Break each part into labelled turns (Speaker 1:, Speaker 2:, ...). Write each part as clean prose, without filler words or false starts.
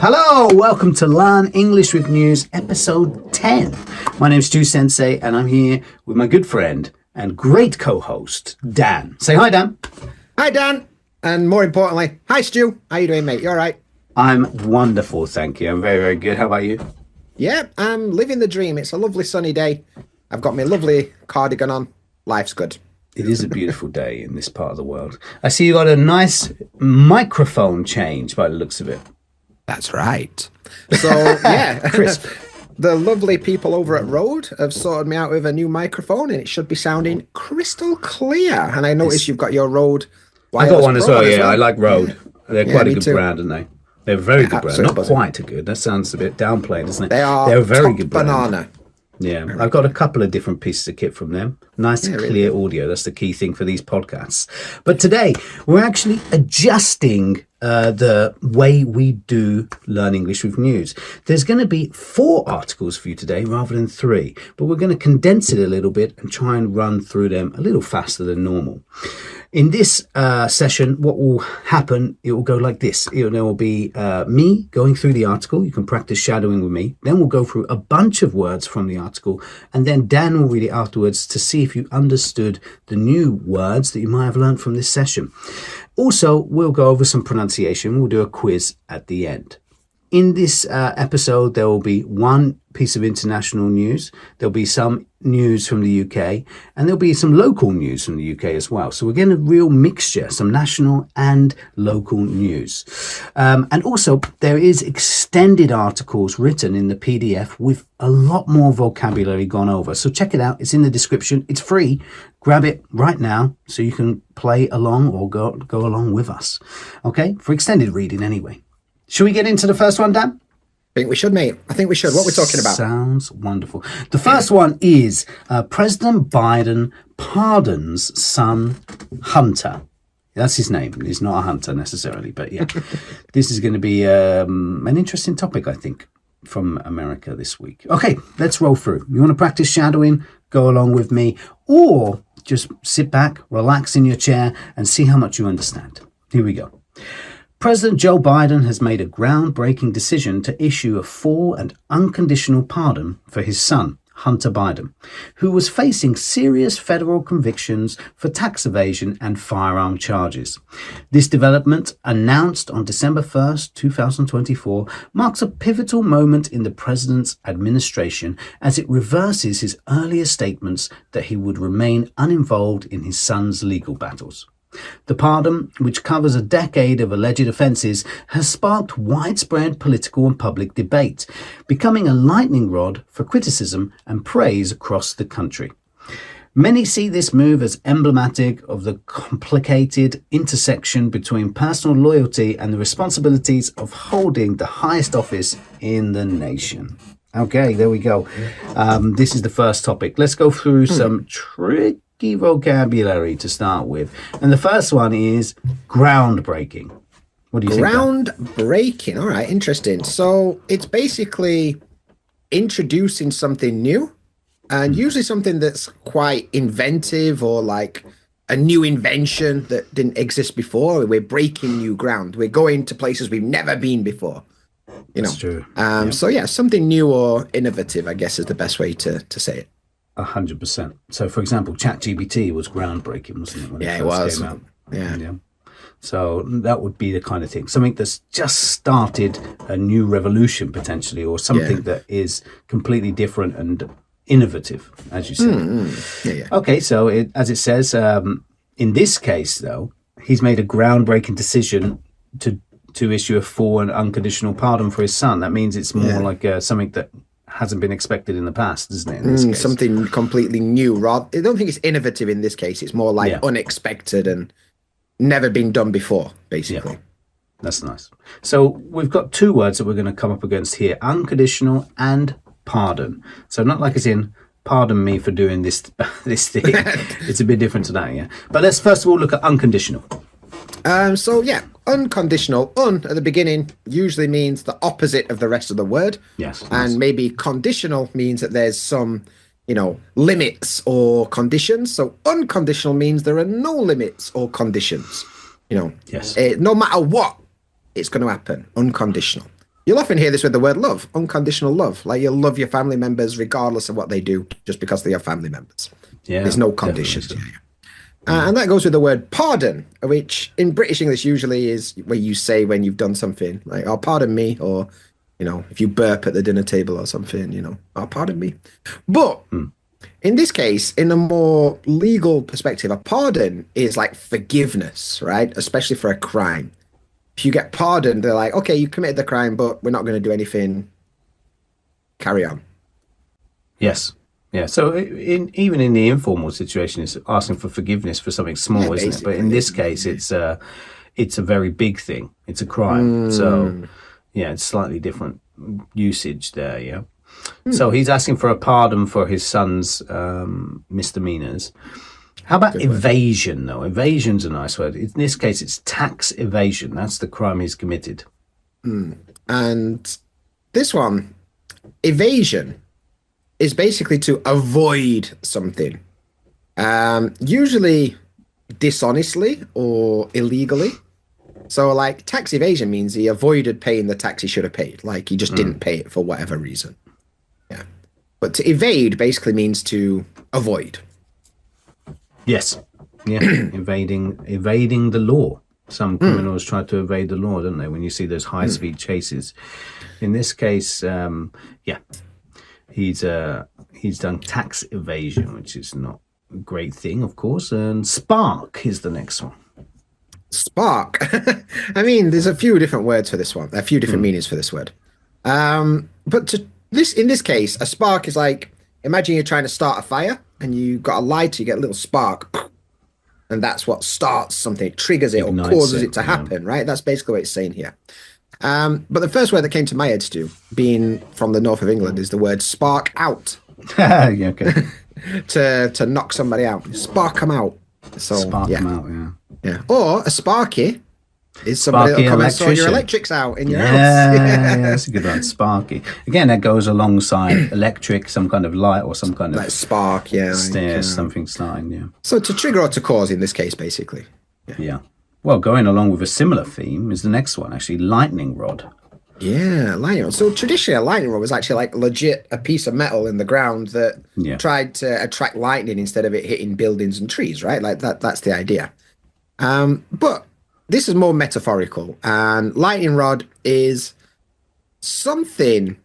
Speaker 1: Hello, welcome to Learn English with News, episode 10. My name's Stu Sensei, and I'm here with my good friend and great co-host, Dan. Say hi, Dan.
Speaker 2: Hi, Dan. And more importantly, hi, Stu. How you doing, mate? You all right?
Speaker 1: I'm wonderful, thank you. I'm very, very good. How about you?
Speaker 2: Yeah, I'm living the dream. It's a lovely sunny day. I've got my lovely cardigan on. Life's good.
Speaker 1: It is a beautiful day in this part of the world. I see you got a nice microphone change by the looks of it.
Speaker 2: That's right. So, yeah.
Speaker 1: Crisp.
Speaker 2: The lovely people over at Rode have sorted me out with a new microphone, and it should be sounding crystal clear. And I noticed you've got your Rode
Speaker 1: I got one as well, yeah. I like Rode. They're
Speaker 2: Yeah,
Speaker 1: quite a
Speaker 2: me
Speaker 1: good
Speaker 2: too.
Speaker 1: brand, aren't they? They're a very good brand.
Speaker 2: absolutely
Speaker 1: Not
Speaker 2: buzzing.
Speaker 1: quite a good. That sounds a bit downplayed, doesn't it?
Speaker 2: They are
Speaker 1: They're a very
Speaker 2: top
Speaker 1: good brand.
Speaker 2: banana.
Speaker 1: Yeah, I've got a couple of different pieces of kit from them. Nice,
Speaker 2: really
Speaker 1: clear audio. That's the key thing for these podcasts. But today, we're actually adjusting the way we do Learn English with News. There's going to be 4 articles for you today rather than 3, but we're going to condense it a little bit and try and run through them a little faster than normal. In this session, what will happen, it will go like this. There will be me going through the article. You can practice shadowing with me. Then we'll go through a bunch of words from the article. And then Dan will read it afterwards to see if you understood the new words that you might have learned from this session. Also, we'll go over some pronunciation. We'll do a quiz at the end. In this episode, there will be one piece of international news. There'll be some news from the UK, and there'll be some local news from the UK as well. So we're getting a real mixture, some national and local news. And also, there is extended articles written in the PDF with a lot more vocabulary gone over. So check it out. It's in the description. It's free. Grab it right now so you can play along or go along with us. Okay? For extended reading anyway. Should we get into the first one, Dan?
Speaker 2: I think we should, mate. I think we should. What we're talking about?
Speaker 1: Sounds wonderful. The first one is President Biden pardons son Hunter. That's his name. He's not a hunter necessarily, but yeah. This is going to be an interesting topic, I think, from America this week. Okay, let's roll through. You want to practice shadowing? Go along with me. Or just sit back, relax in your chair, and see how much you understand. Here we go. President Joe Biden has made a groundbreaking decision to issue a full and unconditional pardon for his son, Hunter Biden, who was facing serious federal convictions for tax evasion and firearm charges. This development, announced on December 1st, 2024, marks a pivotal moment in the president's administration as it reverses his earlier statements that he would remain uninvolved in his son's legal battles. The pardon, which covers a decade of alleged offences, has sparked widespread political and public debate, becoming a lightning rod for criticism and praise across the country. Many see this move as emblematic of the complicated intersection between personal loyalty and the responsibilities of holding the highest office in the nation. Okay, there we go. This is the first topic. Let's go through some tricky vocabulary to start with. And the first one is groundbreaking. What do you think?
Speaker 2: Groundbreaking. All right, interesting. So it's basically introducing something new, and usually something that's quite inventive or like a new invention that didn't exist before. We're breaking new ground. We're going to places we've never been before.
Speaker 1: That's true.
Speaker 2: So yeah, something new or innovative, I guess, is the best way to say it.
Speaker 1: 100%. So, for example, ChatGPT was groundbreaking, wasn't it? When
Speaker 2: Yeah,
Speaker 1: it
Speaker 2: it
Speaker 1: first
Speaker 2: was.
Speaker 1: came out?
Speaker 2: Yeah.
Speaker 1: So that would be the kind of thing. Something that's just started a new revolution potentially, or something that is completely different and innovative, as you said.
Speaker 2: Yeah.
Speaker 1: Okay, so as it says, in this case, though, he's made a groundbreaking decision to issue a full and unconditional pardon for his son. That means it's more like something that hasn't been expected in the past, isn't it? In this case?
Speaker 2: Something completely new. I don't think it's innovative in this case. It's more like unexpected and never been done before, basically.
Speaker 1: Yeah. That's nice. So we've got 2 words that we're going to come up against here: unconditional and pardon. So not like as in pardon me for doing this thing. It's a bit different to that, yeah. But let's first of all look at unconditional.
Speaker 2: Unconditional. At the beginning usually means the opposite of the rest of the word.
Speaker 1: Yes.
Speaker 2: And maybe conditional means that there's some, limits or conditions. So unconditional means there are no limits or conditions.
Speaker 1: Yes.
Speaker 2: No matter what, it's going to happen. Unconditional. You'll often hear this with the word love, unconditional love. Like you'll love your family members regardless of what they do, just because they are family members.
Speaker 1: Yeah,
Speaker 2: There's no conditions.
Speaker 1: so.
Speaker 2: And that goes with the word pardon, which in British English usually is where you say when you've done something, like, oh, pardon me, or, if you burp at the dinner table or something, oh, pardon me. But in this case, in a more legal perspective, a pardon is like forgiveness, right? Especially for a crime. If you get pardoned, they're like, okay, you committed the crime, but we're not going to do anything. Carry on.
Speaker 1: Yes. Yeah. So even in the informal situation, it's asking for forgiveness for something small, isn't it? But in this case, it's a very big thing. It's a crime. So yeah, it's slightly different usage there. Yeah. So he's asking for a pardon for his son's misdemeanors. How about evasion, though? Evasion's a nice word. In this case, it's tax evasion. That's the crime he's committed.
Speaker 2: And this one, evasion, is basically to avoid something. Usually dishonestly or illegally. So, like, tax evasion means he avoided paying the tax he should have paid. Like, he just didn't pay it for whatever reason. Yeah. But to evade basically means to avoid.
Speaker 1: Yes. Yeah. evading the law. Some criminals try to evade the law, don't they? When you see those high-speed chases. In this case, yeah, he's done tax evasion, which is not a great thing, of course. And spark is the next one.
Speaker 2: Spark. I mean, there's a few different words for this one. A few different meanings for this word. But in this case, a spark is like, imagine you're trying to start a fire and you got a lighter, you get a little spark, and that's what starts something, triggers it, ignites, or causes it to happen, right? That's basically what it's saying here. But the first word that came to my head, Stu, being from the north of England, is the word spark out.
Speaker 1: Yeah, okay.
Speaker 2: to knock somebody out. Spark them out. So,
Speaker 1: spark them out, yeah.
Speaker 2: Yeah. Or a sparky is somebody that'll come and sort your electrics out in your house.
Speaker 1: Yeah, that's a good one. Sparky. Again, that goes alongside electric, some kind of light or some kind of
Speaker 2: like spark,
Speaker 1: something starting, yeah.
Speaker 2: So to trigger or to cause in this case, basically.
Speaker 1: Yeah. Well, going along with a similar theme is the next one, actually, lightning rod.
Speaker 2: Yeah, lightning rod. So traditionally, a lightning rod was actually like legit a piece of metal in the ground that tried to attract lightning instead of it hitting buildings and trees, right? Like that's the idea. But this is more metaphorical, and lightning rod is something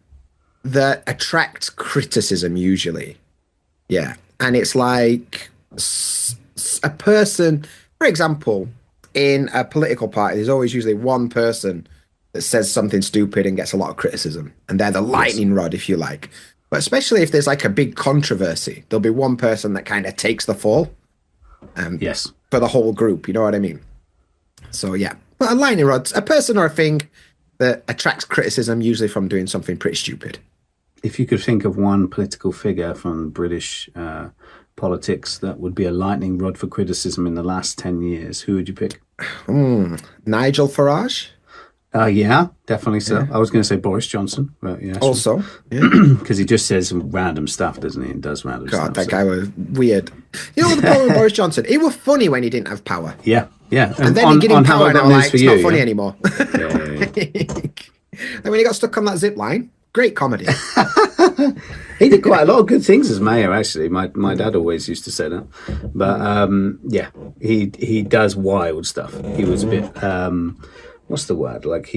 Speaker 2: that attracts criticism usually. Yeah. And it's like a person, for example, in a political party, there's always usually one person that says something stupid and gets a lot of criticism, and they're the lightning rod, if you like. But especially if there's like a big controversy, there'll be one person that kind of takes the fall. For the whole group, you know what I mean? So yeah, but a lightning rod's a person or a thing that attracts criticism, usually from doing something pretty stupid.
Speaker 1: If you could think of one political figure from British politics that would be a lightning rod for criticism in the last 10 years, who would you pick?
Speaker 2: Nigel Farage?
Speaker 1: Yeah, definitely so. Yeah. I was going to say Boris Johnson, but yeah.
Speaker 2: Also,
Speaker 1: because he just says some random stuff, doesn't he? And does random stuff.
Speaker 2: God, that guy was weird. You know the problem with Boris Johnson? He was funny when he didn't have power.
Speaker 1: Yeah.
Speaker 2: And then he get in power and I'm like, it's not funny anymore.
Speaker 1: Yeah.
Speaker 2: And when he got stuck on that zip line, great comedy.
Speaker 1: He did quite a lot of good things as mayor, actually. My dad always used to say that. But yeah, he does wild stuff. He was a bit... what's the word? Like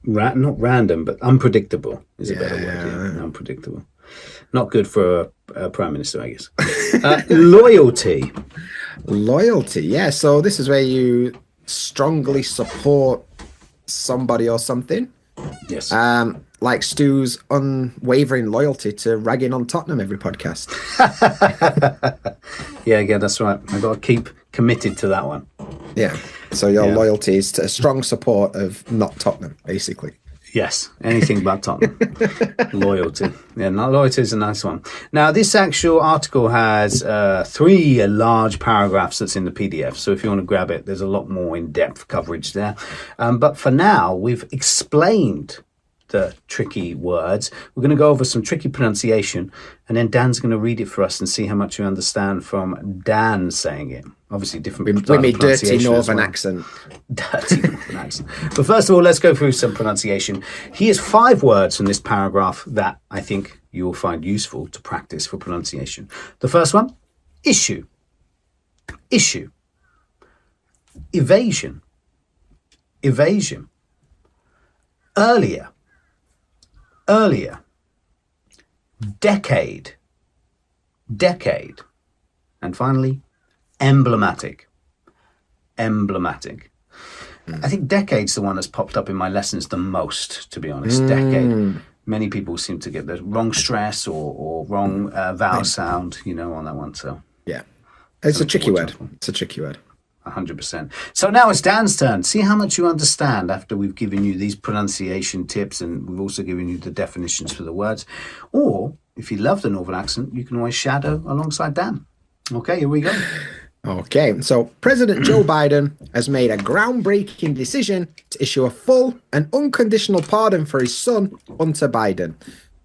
Speaker 1: not random, but unpredictable is a better word. Yeah. Unpredictable. Not good for a prime minister, I guess. Loyalty.
Speaker 2: Loyalty, yeah. So this is where you strongly support somebody or something.
Speaker 1: Yes.
Speaker 2: Like Stu's unwavering loyalty to ragging on Tottenham every podcast.
Speaker 1: Yeah, that's right. I've got to keep committed to that one.
Speaker 2: Yeah. So your loyalty is to a strong support of not Tottenham, basically.
Speaker 1: Yes, anything but Tottenham. Loyalty. Yeah, loyalty is a nice one. Now, this actual article has 3 large paragraphs that's in the PDF. So if you want to grab it, there's a lot more in-depth coverage there. But for now, we've explained the tricky words. We're going to go over some tricky pronunciation, and then Dan's going to read it for us and see how much we understand from Dan saying it. Obviously, different.
Speaker 2: With my dirty
Speaker 1: pronunciation as
Speaker 2: northern
Speaker 1: well.
Speaker 2: accent.
Speaker 1: Dirty northern accent. But first of all, let's go through some pronunciation. Here's 5 words from this paragraph that I think you will find useful to practice for pronunciation. The first one, issue. Issue. Evasion. Evasion. Earlier. Earlier. Decade. Decade. And finally, emblematic. Emblematic. I think decade's the one that's popped up in my lessons the most, to be honest. Decade. Many people seem to get the wrong stress or wrong vowel sound, on that one. So
Speaker 2: yeah, it's a tricky word. It's a tricky word.
Speaker 1: 100%. So now it's Dan's turn. See how much you understand after we've given you these pronunciation tips, and we've also given you the definitions for the words. Or if you love the Northern accent, you can always shadow alongside Dan. Okay, here we go.
Speaker 2: Okay, so President Joe Biden has made a groundbreaking decision to issue a full and unconditional pardon for his son, Hunter Biden,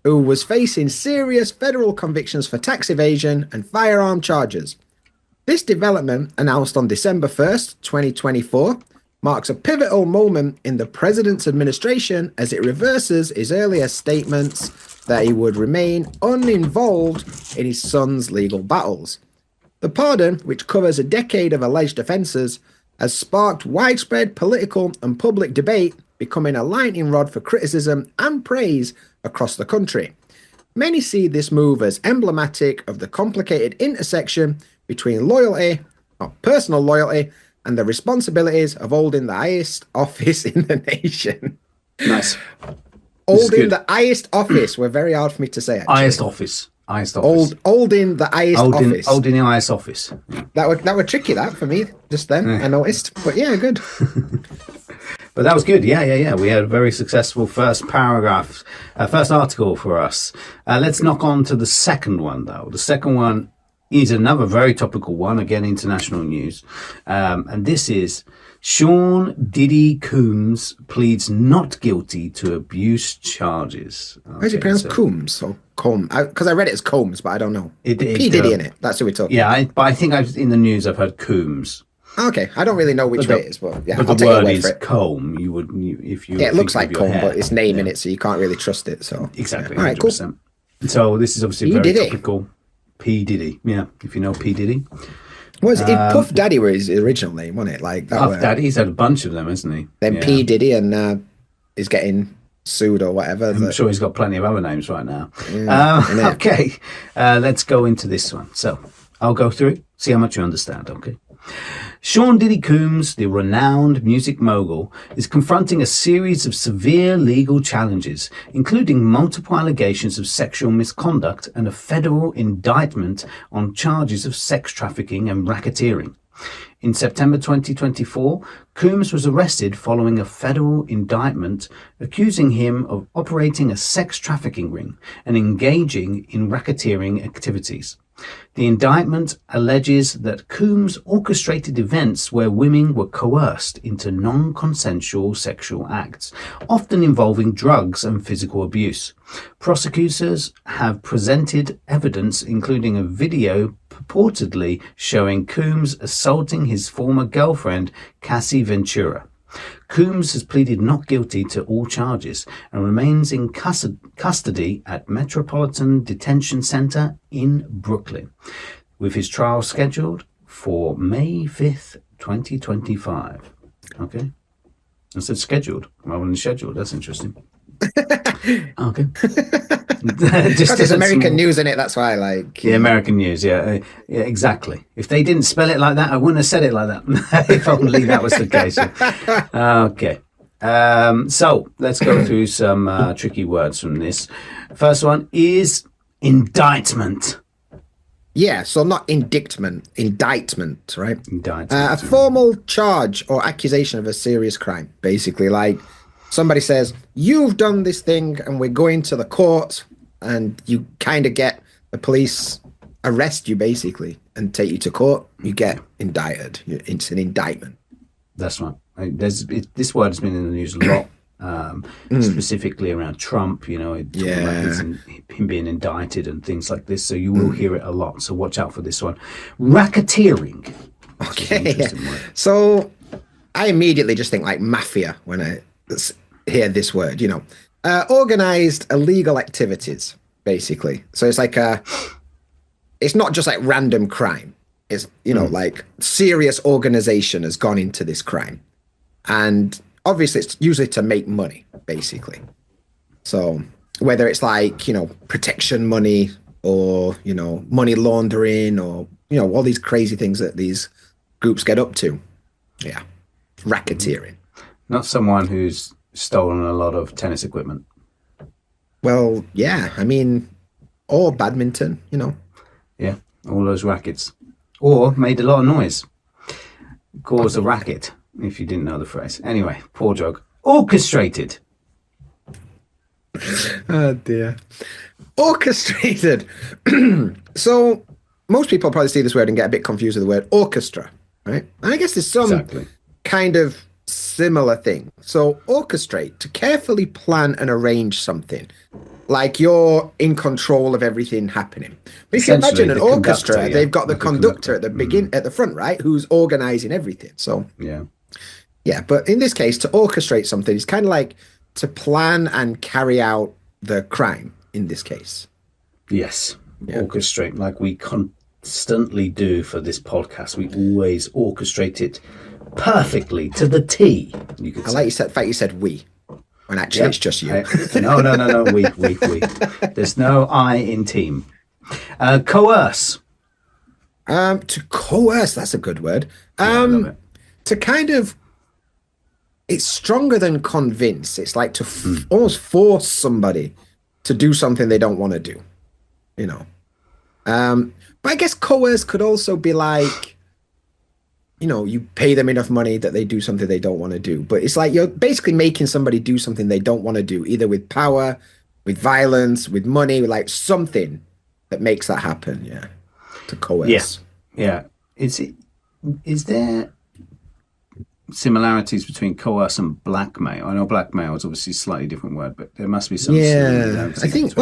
Speaker 2: who was facing serious federal convictions for tax evasion and firearm charges. This development, announced on December 1st, 2024, marks a pivotal moment in the president's administration as it reverses his earlier statements that he would remain uninvolved in his son's legal battles. The pardon, which covers a decade of alleged offences, has sparked widespread political and public debate, becoming a lightning rod for criticism and praise across the country. Many see this move as emblematic of the complicated intersection between loyalty, or personal loyalty, and the responsibilities of holding the highest office in the nation.
Speaker 1: Nice.
Speaker 2: Holding the highest office were very hard for me to say. Actually.
Speaker 1: Highest office. Highest office.
Speaker 2: Holding the highest office.
Speaker 1: Holding the highest office. Yeah.
Speaker 2: That were tricky, that, for me, just then, I noticed. But yeah, good.
Speaker 1: But that was good. Yeah. We had a very successful first paragraph, first article for us. Let's knock on to the second one, though. The second one is another very topical one, again, international news. And this is Sean Diddy Coombs pleads not guilty to abuse charges. Okay,
Speaker 2: how is it pronounced? Coombs or Combs? Because I read it as Combs, but I don't know. P. Diddy in it. That's who we're talking about.
Speaker 1: But I think in the news I've heard Coombs.
Speaker 2: Okay, I don't really know which way it is, but yeah,
Speaker 1: but
Speaker 2: I'll
Speaker 1: the
Speaker 2: take
Speaker 1: word
Speaker 2: your word
Speaker 1: is
Speaker 2: for it.
Speaker 1: comb.
Speaker 2: Yeah, it looks like comb, but it's name in it, so you can't really trust it. So
Speaker 1: exactly,
Speaker 2: yeah. All right, 100%.
Speaker 1: Cool. So this is obviously very topical. P. Diddy, yeah. If you know P. Diddy,
Speaker 2: was it Puff Daddy was his original name, wasn't it? Like that.
Speaker 1: Puff Daddy, he's had a bunch of them, hasn't he?
Speaker 2: Then P. Diddy, and is getting sued or whatever.
Speaker 1: I'm sure he's got plenty of other names right now. Yeah, okay, let's go into this one. So I'll go through it, see how much you understand. Okay. Sean Diddy Coombs, the renowned music mogul, is confronting a series of severe legal challenges, including multiple allegations of sexual misconduct and a federal indictment on charges of sex trafficking and racketeering. In September 2024, Coombs was arrested following a federal indictment accusing him of operating a sex trafficking ring and engaging in racketeering activities. The indictment alleges that Coombs orchestrated events where women were coerced into non-consensual sexual acts, often involving drugs and physical abuse. Prosecutors have presented evidence, including a video purportedly showing Coombs assaulting his former girlfriend, Cassie Ventura. Coombs has pleaded not guilty to all charges and remains in custody at Metropolitan Detention Center in Brooklyn, with his trial scheduled for May 5th, 2025. Okay. I said scheduled rather than scheduled. That's interesting. Okay.
Speaker 2: Because there's American news in it, that's why I like.
Speaker 1: Yeah, American news, yeah, exactly. If they didn't spell it like that, I wouldn't have said it like that. If only that was the case. Okay. So let's go through some tricky words from this. First one is indictment.
Speaker 2: Yeah, so not indictment, indictment, right?
Speaker 1: Indictment.
Speaker 2: A formal charge or accusation of a serious crime, basically. Like somebody says, you've done this thing and we're going to the court, and you kind of get the police arrest you, basically, and take you to court. You get indicted. It's an indictment.
Speaker 1: That's right. This word has been in the news a lot. Specifically around Trump, about him being indicted and things like this. So you will hear it a lot. So watch out for this one. Racketeering.
Speaker 2: Okay. So I immediately just think like mafia when I hear this word, organized illegal activities, basically. So it's like it's not just like random crime. It's, like serious organization has gone into this crime. And obviously it's usually to make money, basically. So whether it's like, protection money or, money laundering or, all these crazy things that these groups get up to. Yeah. Racketeering.
Speaker 1: Not someone who's stolen a lot of tennis equipment.
Speaker 2: Well, yeah. I mean, or badminton,
Speaker 1: Yeah, all those rackets. Or made a lot of noise. Caused a racket, if you didn't know the phrase. Anyway, poor joke. Orchestrated.
Speaker 2: Oh, dear. Orchestrated. So most people probably see this word and get a bit confused with the word orchestra, right? And I guess there's some kind of similar thing. So orchestrate, to carefully plan and arrange something. Like you're in control of everything happening. But if you imagine an orchestra, they've got the conductor at the front, right? Who's organizing everything. So yeah. But in this case, to orchestrate something is kind of like to plan and carry out the crime. In this case,
Speaker 1: yes, orchestrate like we constantly do for this podcast. We always orchestrate it perfectly to the T. You could say.
Speaker 2: Like you said, in fact, you said we. When actually it's just you.
Speaker 1: No. We. There's no I in team. Coerce.
Speaker 2: To coerce, that's a good word.
Speaker 1: I love it.
Speaker 2: To kind of, it's stronger than convince. It's like to almost force somebody to do something they don't want to do. But I guess coerce could also be like, you pay them enough money that they do something they don't want to do. But it's like you're basically making somebody do something they don't want to do, either with power, with violence, with money, like something that makes that happen. Yeah. To coerce.
Speaker 1: Yeah. Is there similarities between coerce and blackmail? I know blackmail is obviously a slightly different word, but there must be some similarities.
Speaker 2: I think,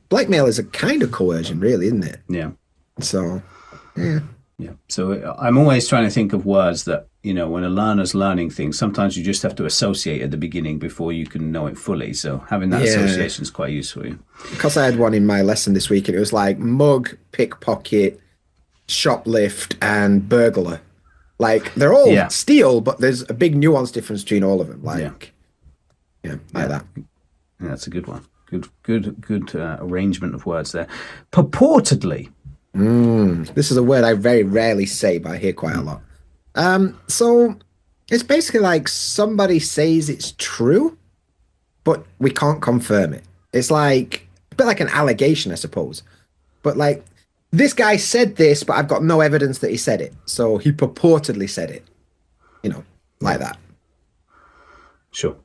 Speaker 2: blackmail is a kind of coercion, really, isn't it?
Speaker 1: Yeah.
Speaker 2: So, yeah.
Speaker 1: Yeah. So I'm always trying to think of words that, when a learner's learning things, sometimes you just have to associate at the beginning before you can know it fully. So having that association is quite useful.
Speaker 2: Because I had one in my lesson this week, and it was like mug, pickpocket, shoplift, and burglar. Like they're all steal, but there's a big nuance difference between all of them. Like that.
Speaker 1: Yeah, that's a good one. Good arrangement of words there. Purportedly.
Speaker 2: This is a word I very rarely say, but I hear quite a lot. So it's basically like somebody says it's true, but we can't confirm it. It's like a bit like an allegation, I suppose. But like, this guy said this, but I've got no evidence that he said it. So he purportedly said it, like that.
Speaker 1: Sure.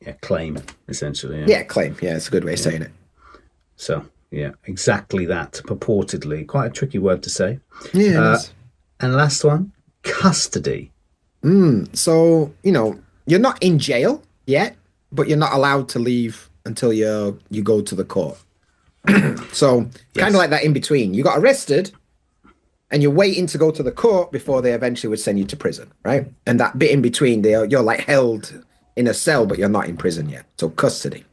Speaker 1: Yeah, claim, essentially.
Speaker 2: Yeah, claim. Yeah, it's a good way of saying it.
Speaker 1: So, yeah, exactly that. Purportedly. Quite a tricky word to say.
Speaker 2: Yeah.
Speaker 1: And last one, custody.
Speaker 2: So, you're not in jail yet, but you're not allowed to leave until you go to the court. So kind of like that in between. You got arrested and you're waiting to go to the court before they eventually would send you to prison, right? And that bit in between, you're like held in a cell, but you're not in prison yet. So custody.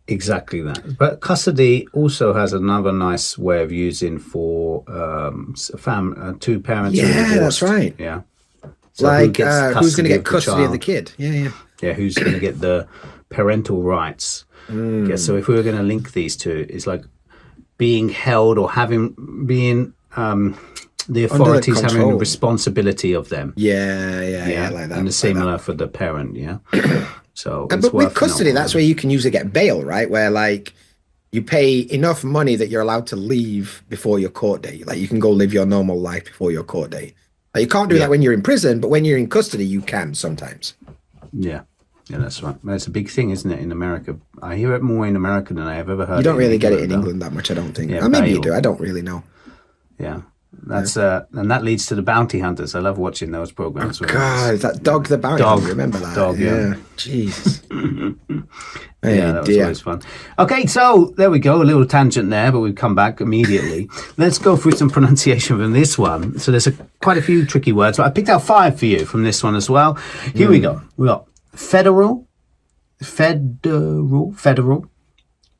Speaker 1: Exactly that. But custody also has another nice way of using for two parents.
Speaker 2: Yeah, that's right.
Speaker 1: Yeah. So
Speaker 2: like who's going to get custody of the kid? Yeah.
Speaker 1: Yeah, who's going to get the parental rights? Yeah, so if we were going to link these two, it's like being held or being the authorities having a responsibility of them.
Speaker 2: Yeah, like that.
Speaker 1: And the similar for the parent, yeah. So,
Speaker 2: but with custody, that's where you can usually get bail, right? Where like you pay enough money that you're allowed to leave before your court date. Like you can go live your normal life before your court date. Like, you can't do that when you're in prison, but when you're in custody, you can sometimes.
Speaker 1: Yeah, that's right. That's a big thing, isn't it, in America? I hear it more in America than I have ever heard.
Speaker 2: You don't really get it in England that much, I don't think.
Speaker 1: Yeah,
Speaker 2: maybe you do. I don't really know.
Speaker 1: Yeah. That's and that leads to the bounty hunters. I love watching those programs.
Speaker 2: Oh, God, that Dog the Bounty Hunter. Remember that?
Speaker 1: Dog, yeah.
Speaker 2: Jesus.
Speaker 1: Yeah, that was always fun. Okay, so there we go. A little tangent there, but we've come back immediately. Let's go through some pronunciation from this one. So there's quite a few tricky words, but I picked out 5 for you from this one as well. Here we go. We got federal,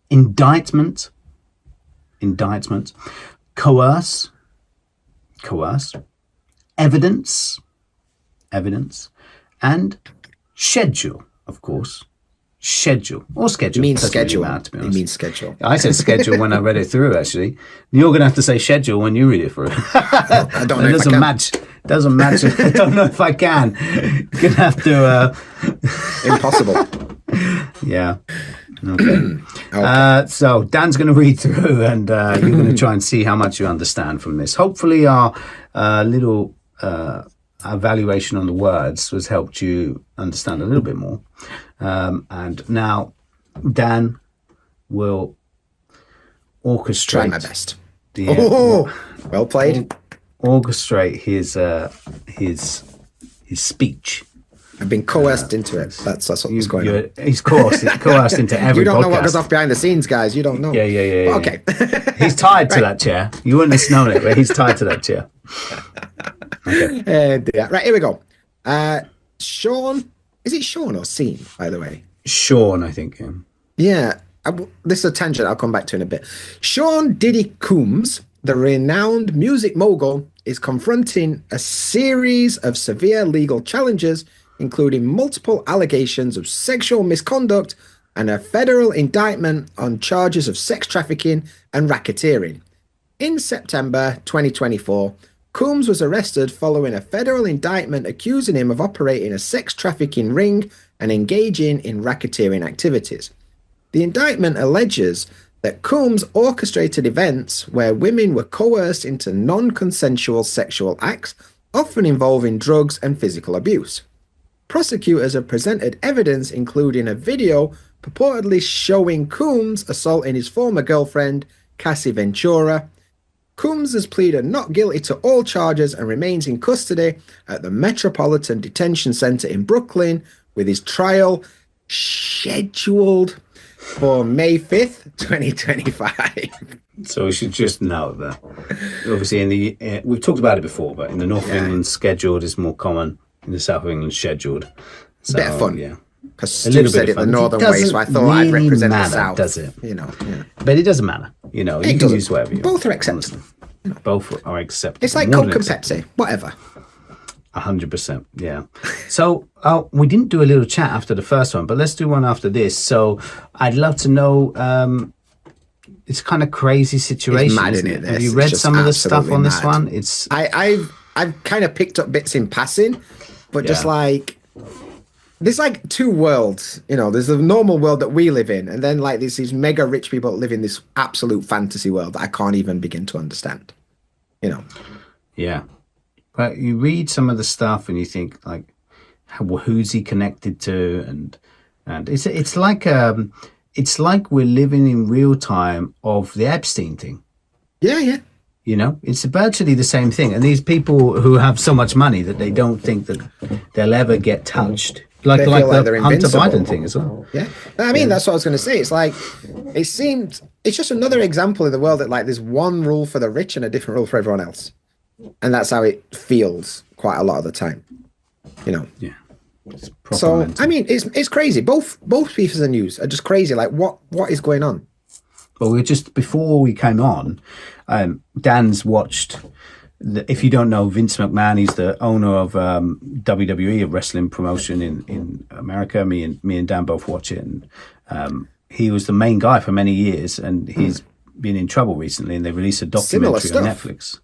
Speaker 1: indictment, coerce, evidence, and schedule, of course. Schedule or schedule.
Speaker 2: It means schedule.
Speaker 1: Really matter,
Speaker 2: it means schedule.
Speaker 1: I said schedule when I read it through. Actually, you're going to have to say schedule when you read it through.
Speaker 2: I don't know.
Speaker 1: It doesn't match. Doesn't match. I don't know if I can. Gonna have to.
Speaker 2: Impossible.
Speaker 1: Yeah. Okay. So Dan's going to read through, and you're going to try and see how much you understand from this. Hopefully, our little evaluation on the words has helped you understand a little bit more. And now Dan will orchestrate.
Speaker 2: Try my best. Well played.
Speaker 1: Orchestrate his speech.
Speaker 2: I've been coerced into it. That's what was going on.
Speaker 1: He's coerced into every
Speaker 2: You don't know
Speaker 1: podcast.
Speaker 2: what goes off behind the scenes, guys. You don't know.
Speaker 1: Yeah.
Speaker 2: Okay.
Speaker 1: He's tied to that chair. You wouldn't have known it, but he's tied to that chair. Okay.
Speaker 2: Right, here we go. Sean. Is it Sean or Scene, by the way?
Speaker 1: Sean, I think.
Speaker 2: Yeah. This is a tangent I'll come back to in a bit. Sean Diddy Coombs, the renowned music mogul, is confronting a series of severe legal challenges, including multiple allegations of sexual misconduct and a federal indictment on charges of sex trafficking and racketeering. In September 2024, Coombs was arrested following a federal indictment accusing him of operating a sex trafficking ring and engaging in racketeering activities. The indictment alleges that Coombs orchestrated events where women were coerced into non-consensual sexual acts, often involving drugs and physical abuse. Prosecutors have presented evidence including a video purportedly showing Coombs assaulting his former girlfriend, Cassie Ventura. Coombs has pleaded not guilty to all charges and remains in custody at the Metropolitan Detention Center in Brooklyn, with his trial scheduled for May 5th, 2025.
Speaker 1: So we should just note that, obviously, we've talked about it before, but in the North of England, scheduled is more common. In the South of England, scheduled. So,
Speaker 2: bit of fun.
Speaker 1: Yeah.
Speaker 2: Because Stu said it the northern way, so I thought I'd represent the South.
Speaker 1: Does it?
Speaker 2: Yeah.
Speaker 1: But it doesn't matter. You can use whatever you want.
Speaker 2: Both are acceptable.
Speaker 1: Both are acceptable.
Speaker 2: It's like Coke and Pepsi, whatever.
Speaker 1: 100%, yeah. So we didn't do a little chat after the first one, but let's do one after this. So I'd love to know, it's kind of crazy situation,
Speaker 2: it's mad,
Speaker 1: isn't
Speaker 2: it?
Speaker 1: Have you read some of the stuff on this one? It's
Speaker 2: I've kind of picked up bits in passing, but just like there's like two worlds, there's the normal world that we live in, and then like there's these mega rich people that live in this absolute fantasy world that I can't even begin to understand.
Speaker 1: Yeah. But you read some of the stuff and you think like, who's he connected to? And it's like we're living in real time of the Epstein thing.
Speaker 2: Yeah.
Speaker 1: It's virtually the same thing. And these people who have so much money that they don't think that they'll ever get touched. Like the Hunter Biden thing as well.
Speaker 2: Yeah. I mean, that's what I was going to say. It's like, it's just another example in the world that like there's one rule for the rich and a different rule for everyone else. And that's how it feels quite a lot of the time,
Speaker 1: Yeah.
Speaker 2: So, mental. I mean, it's crazy. Both pieces of news are just crazy. Like, what is going on?
Speaker 1: Well, before we came on, Dan's watched, if you don't know, Vince McMahon, he's the owner of WWE, a wrestling promotion in America. Me and Dan both watch it. And he was the main guy for many years, and he's been in trouble recently, and they released a documentary on Netflix.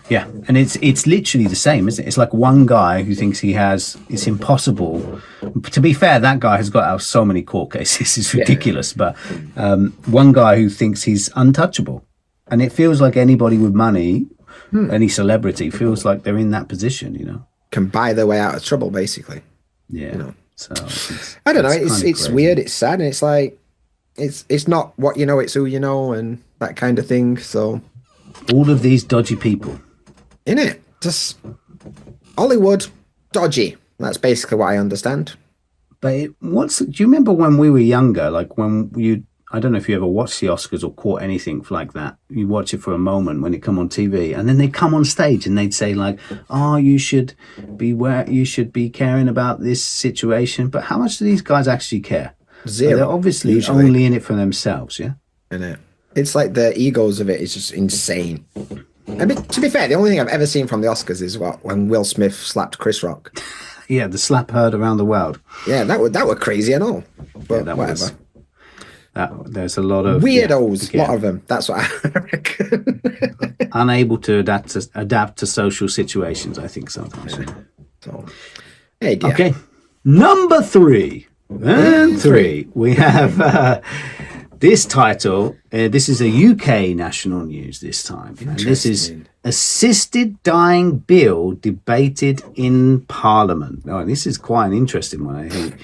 Speaker 1: Yeah, and it's literally the same, isn't it? It's like one guy who thinks it's impossible. To be fair, that guy has got out so many court cases. It's ridiculous. Yeah. But one guy who thinks he's untouchable. And it feels like anybody with money, any celebrity, feels like they're in that position,
Speaker 2: Can buy their way out of trouble, basically.
Speaker 1: Yeah. So
Speaker 2: I don't know. It's weird. It's sad. And it's like, it's not what you know, it's who you know, and that kind of thing. So
Speaker 1: all of these dodgy people.
Speaker 2: In it, just Hollywood, dodgy. That's basically what I understand.
Speaker 1: But do you remember when we were younger, like when I don't know if you ever watched the Oscars or caught anything like that. You watch it for a moment when it come on TV, and then they'd come on stage and they'd say like, "Oh, you should be caring about this situation." But how much do these guys actually care?
Speaker 2: Zero.
Speaker 1: They're obviously
Speaker 2: usually.
Speaker 1: only in it for themselves, yeah?
Speaker 2: And it's like the egos of it is just insane. I mean, to be fair, the only thing I've ever seen from the Oscars is when Will Smith slapped Chris Rock.
Speaker 1: Yeah, the slap heard around the world.
Speaker 2: Yeah, that were crazy and all. But
Speaker 1: that
Speaker 2: whatever.
Speaker 1: There's a lot of
Speaker 2: weirdos, a lot of them. That's what I reckon.
Speaker 1: Unable to adapt to social situations, I think sometimes.
Speaker 2: So, hey, dear.
Speaker 1: Okay, number 3. And 3. We have this title. This is a UK national news this time. And this is Assisted Dying Bill debated in Parliament. Oh, this is quite an interesting one, I think.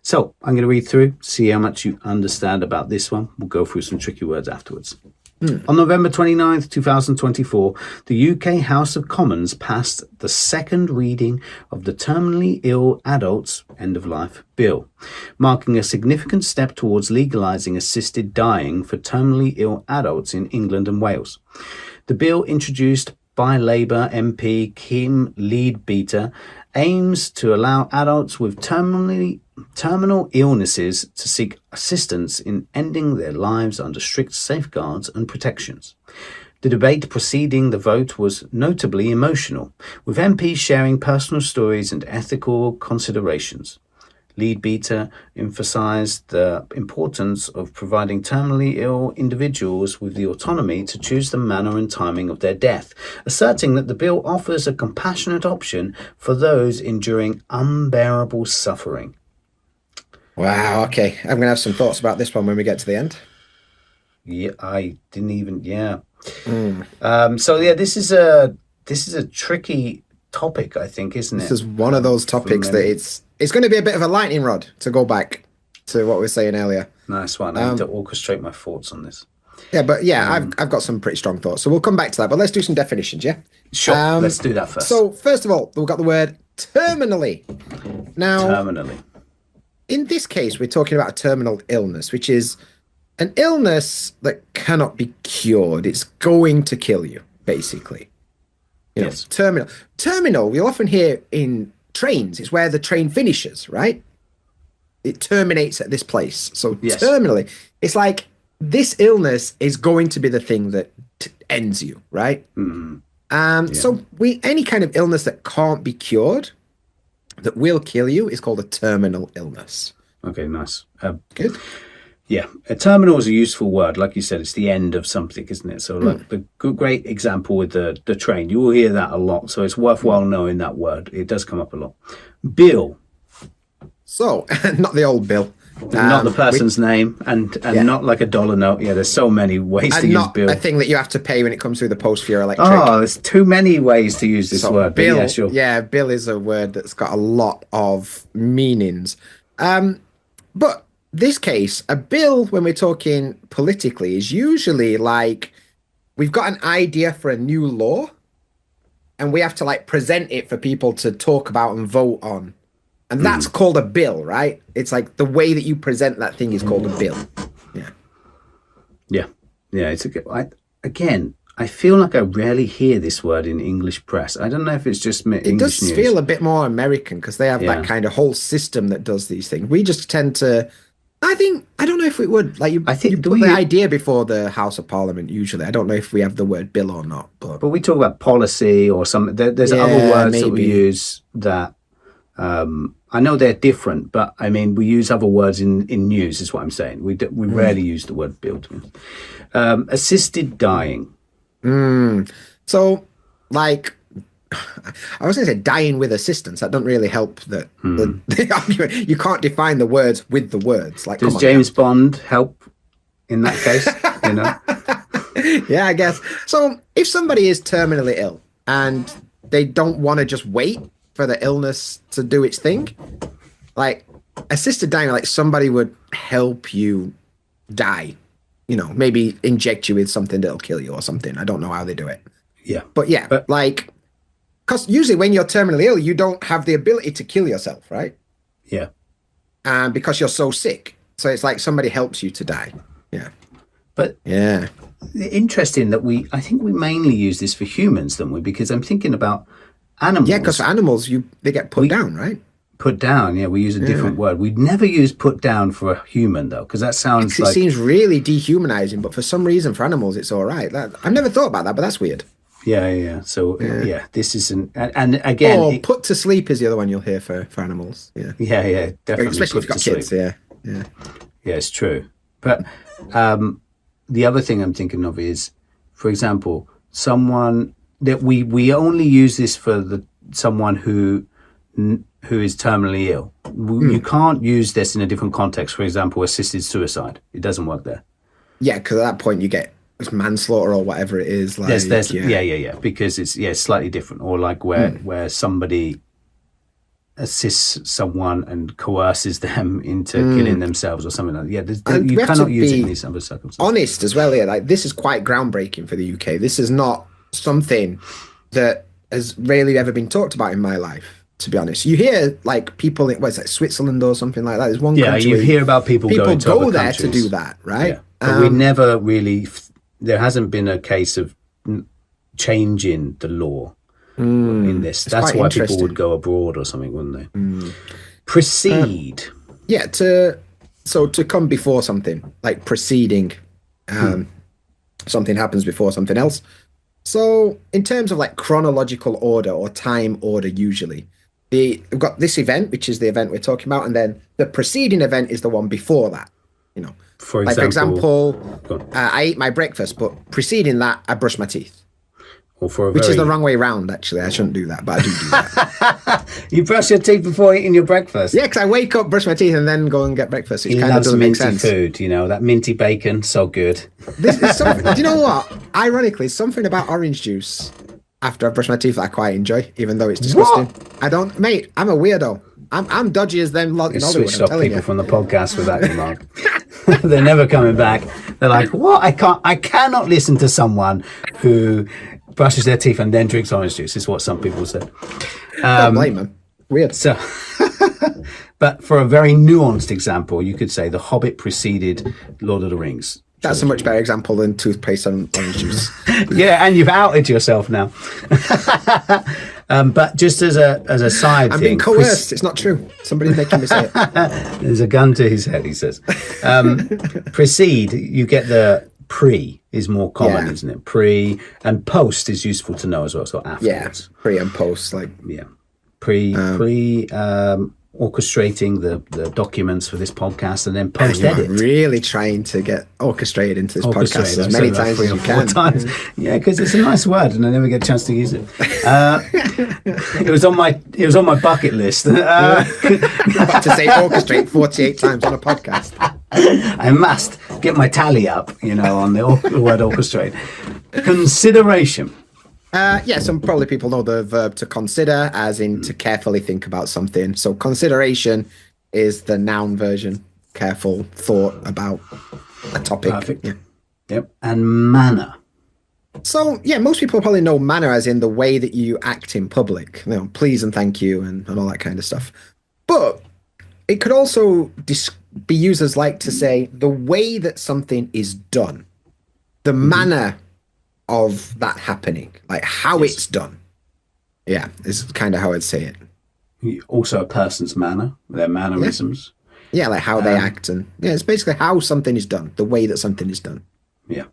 Speaker 1: So I'm going to read through, see how much you understand about this one. We'll go through some tricky words afterwards. On November 29th, 2024, the UK House of Commons passed the second reading of the Terminally Ill Adults End of Life Bill, marking a significant step towards legalising assisted dying for terminally ill adults in England and Wales. The bill, introduced by Labour MP Kim Leadbeater, aims to allow adults with terminal illnesses to seek assistance in ending their lives under strict safeguards and protections. The debate preceding the vote was notably emotional, with MPs sharing personal stories and ethical considerations. Leadbeater emphasised the importance of providing terminally ill individuals with the autonomy to choose the manner and timing of their death, asserting that the bill offers a compassionate option for those enduring unbearable suffering.
Speaker 2: Wow, okay. I'm going to have some thoughts about this one when we get to the end.
Speaker 1: Yeah, I didn't even, this is a tricky topic, I think, isn't it?
Speaker 2: This is one of those topics that it's going to be a bit of a lightning rod, to go back to what we were saying earlier.
Speaker 1: Nice one. I need to orchestrate my thoughts on this.
Speaker 2: Yeah, but I've got some pretty strong thoughts, so we'll come back to that. But let's do some definitions, yeah?
Speaker 1: Sure, let's do that first.
Speaker 2: So, first of all, we've got the word terminally. Now,
Speaker 1: terminally.
Speaker 2: In this case, we're talking about a terminal illness, which is an illness that cannot be cured. It's going to kill you, basically.
Speaker 1: Yes.
Speaker 2: Terminal. Terminal, you'll often hear in trains. It's where the train finishes, right? It terminates at this place. So terminally, it's like this illness is going to be the thing that ends you, right? Mm-hmm. So any kind of illness that can't be cured, that will kill you, is called a terminal illness.
Speaker 1: Okay, nice.
Speaker 2: Good.
Speaker 1: Yeah, a terminal is a useful word. Like you said, it's the end of something, isn't it? So like the great example with the train, you will hear that a lot. So it's worthwhile knowing that word. It does come up a lot. Bill.
Speaker 2: So, not the old bill.
Speaker 1: Not the person's name and not like a dollar note. Yeah, there's so many ways to use bill.
Speaker 2: A thing that you have to pay when it comes through the post for your electric.
Speaker 1: Oh, there's too many ways to use this word.
Speaker 2: Bill,
Speaker 1: yeah, sure.
Speaker 2: Yeah, bill is a word that's got a lot of meanings. But this case, a bill, when we're talking politically, is usually like we've got an idea for a new law and we have to like present it for people to talk about and vote on. And that's called a bill, right? It's like the way that you present that thing is called a bill. Yeah.
Speaker 1: It's again, I feel like I rarely hear this word in English press. I don't know if it's just English
Speaker 2: It does
Speaker 1: news.
Speaker 2: feel a bit more American because they have that kind of whole system that does these things. We just tend to... I don't know if we would. Like you put the idea before the House of Parliament usually. I don't know if we have the word bill or not. But
Speaker 1: we talk about policy or something. There's other words that we use that... I know they're different, but I mean, we use other words in news, is what I'm saying. We rarely use the word bill. Assisted dying.
Speaker 2: So, like, I was going to say dying with assistance. That doesn't really help the argument. You can't define the words with the words. Like,
Speaker 1: does James Bond help in that case?
Speaker 2: Yeah, I guess. So, if somebody is terminally ill and they don't want to just wait for the illness to do its thing, like assisted dying, like somebody would help you die, maybe inject you with something that'll kill you or something. I don't know how they do it. But like, because usually when you're terminally ill, you don't have the ability to kill yourself, right?
Speaker 1: Yeah.
Speaker 2: because you're so sick. So it's like somebody helps you to die. Yeah.
Speaker 1: But
Speaker 2: Yeah.
Speaker 1: interesting that I think we mainly use this for humans, don't we? Because I'm thinking about animals.
Speaker 2: Yeah, because for animals, they get put down, right?
Speaker 1: Put down, yeah, we use a different word. We'd never use put down for a human, though, because that sounds
Speaker 2: It seems really dehumanizing, but for some reason, for animals, it's all right. I've never thought about that, but that's weird.
Speaker 1: Yeah. So, this isn't... And again...
Speaker 2: Or put to sleep is the other one you'll hear for animals. Yeah.
Speaker 1: Yeah, definitely.
Speaker 2: Especially if you've got kids, yeah.
Speaker 1: Yeah, it's true. But the other thing I'm thinking of is, for example, someone that we only use this for someone who is terminally ill. You can't use this in a different context. For example, assisted suicide. It doesn't work there.
Speaker 2: Yeah, because at that point you get manslaughter or whatever it is. Like,
Speaker 1: because it's slightly different. Or like where somebody assists someone and coerces them into killing themselves or something like that. Yeah, you cannot use it in these other circumstances.
Speaker 2: Honest as well here. Like, this is quite groundbreaking for the UK. This is not something that has really ever been talked about in my life, to be honest. You hear like people in Switzerland or something like that. There's one country.
Speaker 1: You hear about people going to other
Speaker 2: there
Speaker 1: countries.
Speaker 2: to do that, right?
Speaker 1: Yeah. But we never really... There hasn't been a case of changing the law in this. That's why people would go abroad or something, wouldn't they? Precede. To come before something, like preceding something happens before something else. So in terms of like chronological order or time order, usually we've got this event, which is the event we're talking about, and then the preceding event is the one before that. You know, for example,
Speaker 2: I ate my breakfast, but preceding that, I brushed my teeth.
Speaker 1: Which
Speaker 2: is the wrong way round, actually. I shouldn't do that, but I do that.
Speaker 1: You brush your teeth before eating your breakfast?
Speaker 2: Yeah, because I wake up, brush my teeth, and then go and get breakfast.
Speaker 1: He loves minty food, that minty bacon, so good.
Speaker 2: Do you know what? Ironically, something about orange juice after I brush my teeth that I quite enjoy, even though it's disgusting.
Speaker 1: What?
Speaker 2: Mate, I'm a weirdo. I'm dodgy as them lot in Hollywood.
Speaker 1: Switched off people from the podcast with that remark. They're never coming back. They're like, what? I cannot listen to someone who brushes their teeth and then drinks orange juice, is what some people said.
Speaker 2: Don't blame them. Weird.
Speaker 1: So, but for a very nuanced example, you could say The Hobbit preceded Lord of the Rings.
Speaker 2: That's a much better example than toothpaste and orange juice.
Speaker 1: Yeah, and you've outed yourself now. But just as a side
Speaker 2: I'm
Speaker 1: thing...
Speaker 2: being coerced. It's not true. Somebody's making me say it.
Speaker 1: There's a gun to his head, he says. Precede, you get the... Pre is more common, isn't it? Pre, and post is useful to know as well. So afterwards.
Speaker 2: Yeah, pre and post,
Speaker 1: orchestrating the documents for this podcast, and then post edit.
Speaker 2: Really trying to get orchestrated into this podcast as many times as you can.
Speaker 1: Times. Yeah, because it's a nice word, and I never get a chance to use it. It was on my bucket list.
Speaker 2: You're about to say orchestrate 48 times on a podcast.
Speaker 1: I must get my tally up, on the word orchestrate. Consideration.
Speaker 2: Some probably people know the verb to consider, as in to carefully think about something. So consideration is the noun version. Careful thought about a topic.
Speaker 1: Perfect. Yeah. Yep. And manner.
Speaker 2: So, most people probably know manner as in the way that you act in public. Please and thank you and all that kind of stuff. But it could also be used as to say the way that something is done. The manner of that happening, like how it's done. Yeah, is kind of how I'd say it.
Speaker 1: Also a person's manner, their mannerisms.
Speaker 2: Yeah, like how they act. And it's basically how something is done, the way that something is done.
Speaker 1: Yeah.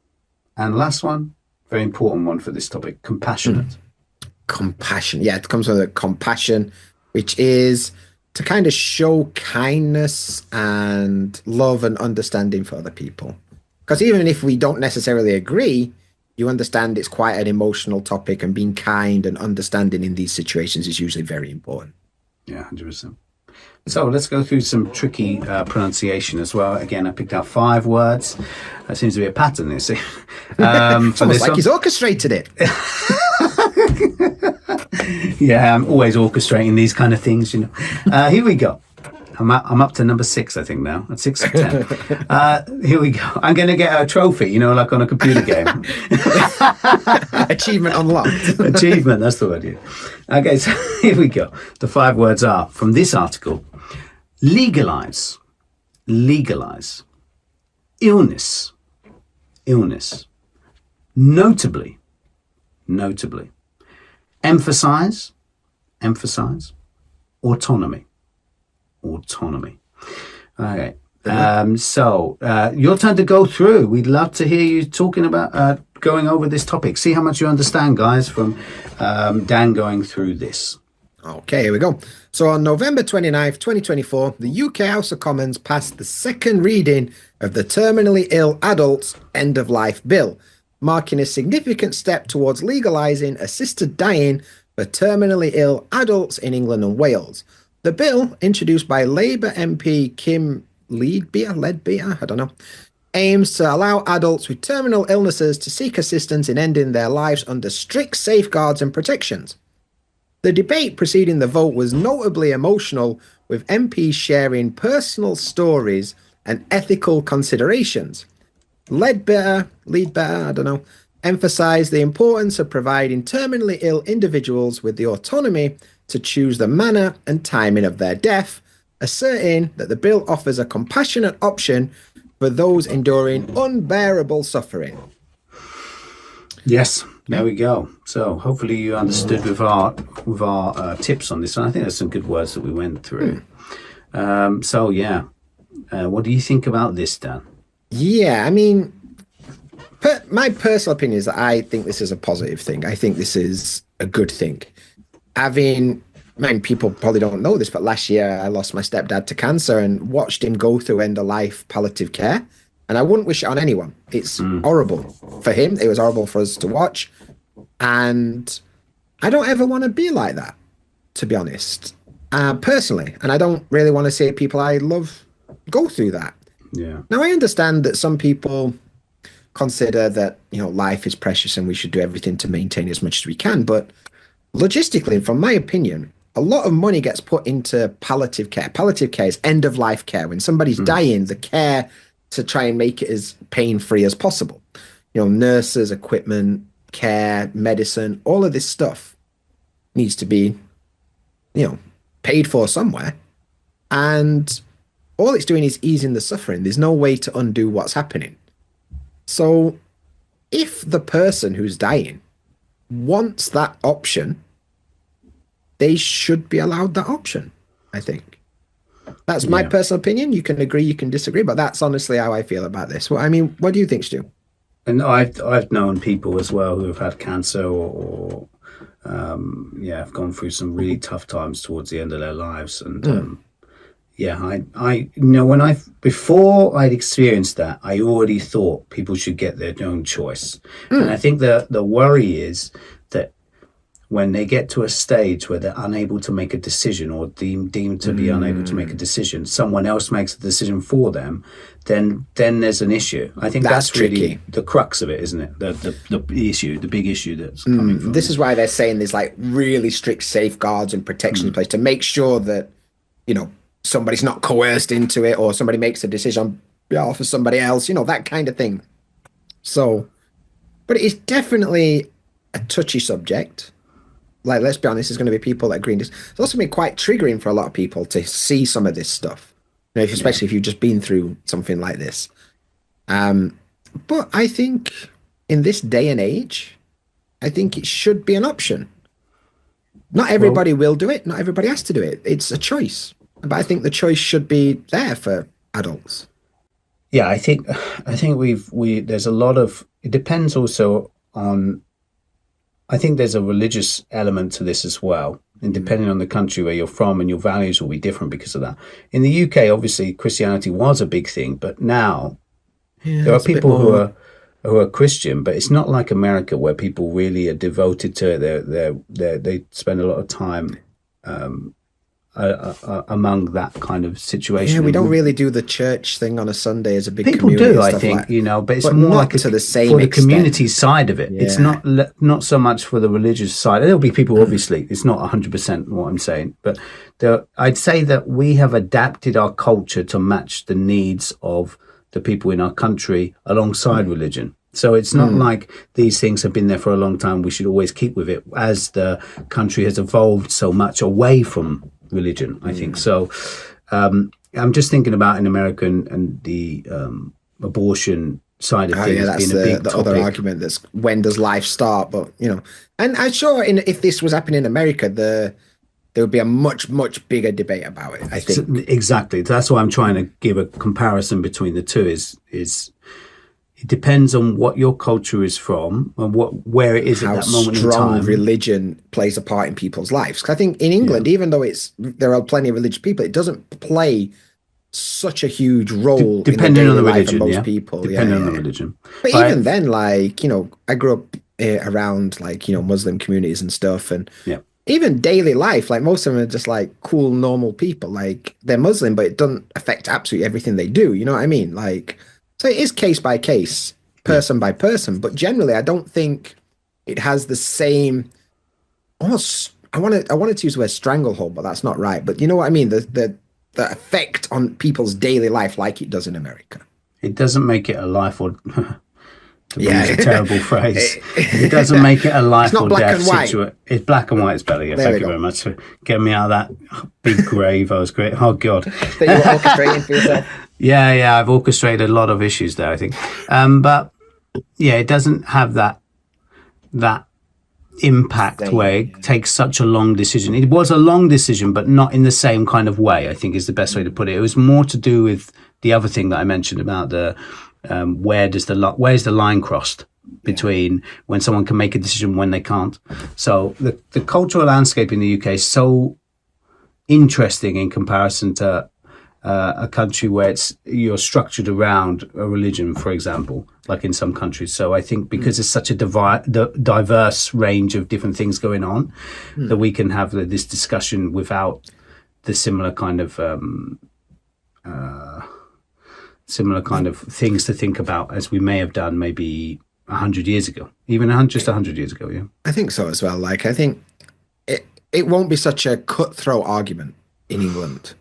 Speaker 1: And last one, very important one for this topic, compassionate.
Speaker 2: Compassion. Yeah, it comes with a compassion, which is to kind of show kindness and love and understanding for other people. Because even if we don't necessarily agree, you understand it's quite an emotional topic, and being kind and understanding in these situations is usually very important.
Speaker 1: Yeah, 100%. So let's go through some tricky pronunciation as well. Again, I picked out 5 words. That seems to be a pattern, you see.
Speaker 2: It's almost like he's orchestrated it.
Speaker 1: Yeah, I'm always orchestrating these kind of things, Here we go. I'm up to number 6, I think now. At 6 or 10. Here we go. I'm going to get a trophy, like on a computer game.
Speaker 2: Achievement unlocked.
Speaker 1: Achievement, that's the word. Yeah. Okay, so here we go. The 5 words are, from this article, Legalize, legalize. Illness, illness. Notably, notably. Emphasize, emphasize. Autonomy, autonomy. Okay. So your turn to go through. We'd love to hear you talking about going over this topic. See how much you understand, guys, from Dan going through this.
Speaker 2: Okay, here we go. So on November 29th, 2024, the UK House of Commons passed the second reading of the Terminally Ill Adults End of Life Bill, marking a significant step towards legalising assisted dying for terminally ill adults in England and Wales. The bill, introduced by Labour MP Kim Leadbeater, I don't know, aims to allow adults with terminal illnesses to seek assistance in ending their lives under strict safeguards and protections. The debate preceding the vote was notably emotional, with MPs sharing personal stories and ethical considerations. Leadbeater, I don't know, emphasised the importance of providing terminally ill individuals with the autonomy to choose the manner and timing of their death, asserting that the bill offers a compassionate option for those enduring unbearable suffering.
Speaker 1: Yes, there we go. So hopefully you understood with our tips on this, and I think there's some good words that we went through. So yeah, what do you think about this, Dan?
Speaker 2: Yeah, I mean, my personal opinion is that I think this is a positive thing. I think this is a good thing. People probably don't know this, but last year I lost my stepdad to cancer and watched him go through end-of-life palliative care. And I wouldn't wish it on anyone. It's horrible for him. It was horrible for us to watch. And I don't ever want to be like that, to be honest, personally. And I don't really want to see people I love go through that.
Speaker 1: Yeah.
Speaker 2: Now, I understand that some people consider that, life is precious and we should do everything to maintain as much as we can. But logistically, from my opinion, a lot of money gets put into palliative care. Palliative care is end-of-life care. When somebody's dying, the care to try and make it as pain-free as possible. Nurses, equipment, care, medicine, all of this stuff needs to be, paid for somewhere. And all it's doing is easing the suffering. There's no way to undo what's happening. So if the person who's dying wants that option, they should be allowed that option, I think. That's my personal opinion. You can agree, you can disagree, but that's honestly how I feel about this. Well, I mean, what do you think, Stu?
Speaker 1: And I've known people as well who have had cancer or have gone through some really tough times towards the end of their lives. And before I'd experienced that, I already thought people should get their own choice. And I think the worry is that when they get to a stage where they're unable to make a decision or deemed to be unable to make a decision, someone else makes a decision for them, then there's an issue. I think that's really the crux of it, isn't it? The issue, the big issue that's coming from
Speaker 2: this is why they're saying there's like really strict safeguards and protection in place to make sure that, somebody's not coerced into it or somebody makes a decision on behalf of somebody else, that kind of thing. So, but it's definitely a touchy subject. Like, let's be honest, there's going to be people that agree in this. It's also been quite triggering for a lot of people to see some of this stuff, especially if you've just been through something like this. But I think in this day and age, I think it should be an option. Not everybody will do it. Not everybody has to do it. It's a choice. But I think the choice should be there for adults.
Speaker 1: Yeah, I think there's a lot of, it depends also on, I think there's a religious element to this as well. And depending on the country where you're from and your values will be different because of that. In the UK, obviously, Christianity was a big thing, but now there are people who are Christian, but it's not like America where people really are devoted to it. They spend a lot of time among that kind of situation.
Speaker 2: Yeah, we don't really do the church thing on a Sunday as a big
Speaker 1: people
Speaker 2: community.
Speaker 1: Do, I think, but it's more
Speaker 2: not
Speaker 1: like
Speaker 2: to the same
Speaker 1: for the
Speaker 2: extent.
Speaker 1: community side of it. Yeah. It's not so much for the religious side. There'll be people, obviously, it's not 100% what I'm saying, but I'd say that we have adapted our culture to match the needs of the people in our country alongside religion. So it's not like these things have been there for a long time. We should always keep with it as the country has evolved so much away from religion, I think. So I'm just thinking about in America and the abortion side of things
Speaker 2: that's
Speaker 1: being a big
Speaker 2: the
Speaker 1: topic.
Speaker 2: other argument. That's when does life start? But and I'm sure if this was happening in America, there would be a much bigger debate about it. I think
Speaker 1: exactly. That's why I'm trying to give a comparison between the two. Is it depends on what your culture is from and where it is
Speaker 2: how
Speaker 1: at that moment in
Speaker 2: strong
Speaker 1: time.
Speaker 2: religion plays a part in people's lives. 'Cause I think in England, even though there are plenty of religious people, it doesn't play such a huge role
Speaker 1: Depending
Speaker 2: in
Speaker 1: on
Speaker 2: the
Speaker 1: the
Speaker 2: daily life of
Speaker 1: religion,
Speaker 2: most people.
Speaker 1: Depending on the religion.
Speaker 2: But even then, like, I grew up around like, Muslim communities and stuff. And even daily life, like most of them are just like cool, normal people. Like they're Muslim, but it doesn't affect absolutely everything they do. You know what I mean? Like, so it is case by case, person by person. But generally, I don't think it has the same, almost, I wanted to use the word stranglehold, but that's not right. But you know what I mean? The effect on people's daily life like it does in America.
Speaker 1: It doesn't make it a life or to use a terrible phrase. It doesn't make it a life or death situation. It's black and white. It's better. Yeah, thank you very much for getting me out of that big grave. I was great. Oh God.
Speaker 2: That you were orchestrating for yourself.
Speaker 1: Yeah, I've orchestrated a lot of issues there, I think. But yeah, it doesn't have that impact where it takes such a long decision. It was a long decision, but not in the same kind of way, I think is the best way to put it. It was more to do with the other thing that I mentioned about the where's the line crossed between when someone can make a decision when they can't. So the cultural landscape in the UK is so interesting in comparison to a country where you're structured around a religion, for example, like in some countries. So I think because there's such a diverse range of different things going on, that we can have this discussion without the similar kind of things to think about as we may have done maybe 100 years ago, even just 100 years ago. Yeah,
Speaker 2: I think so as well. Like I think it won't be such a cutthroat argument in England.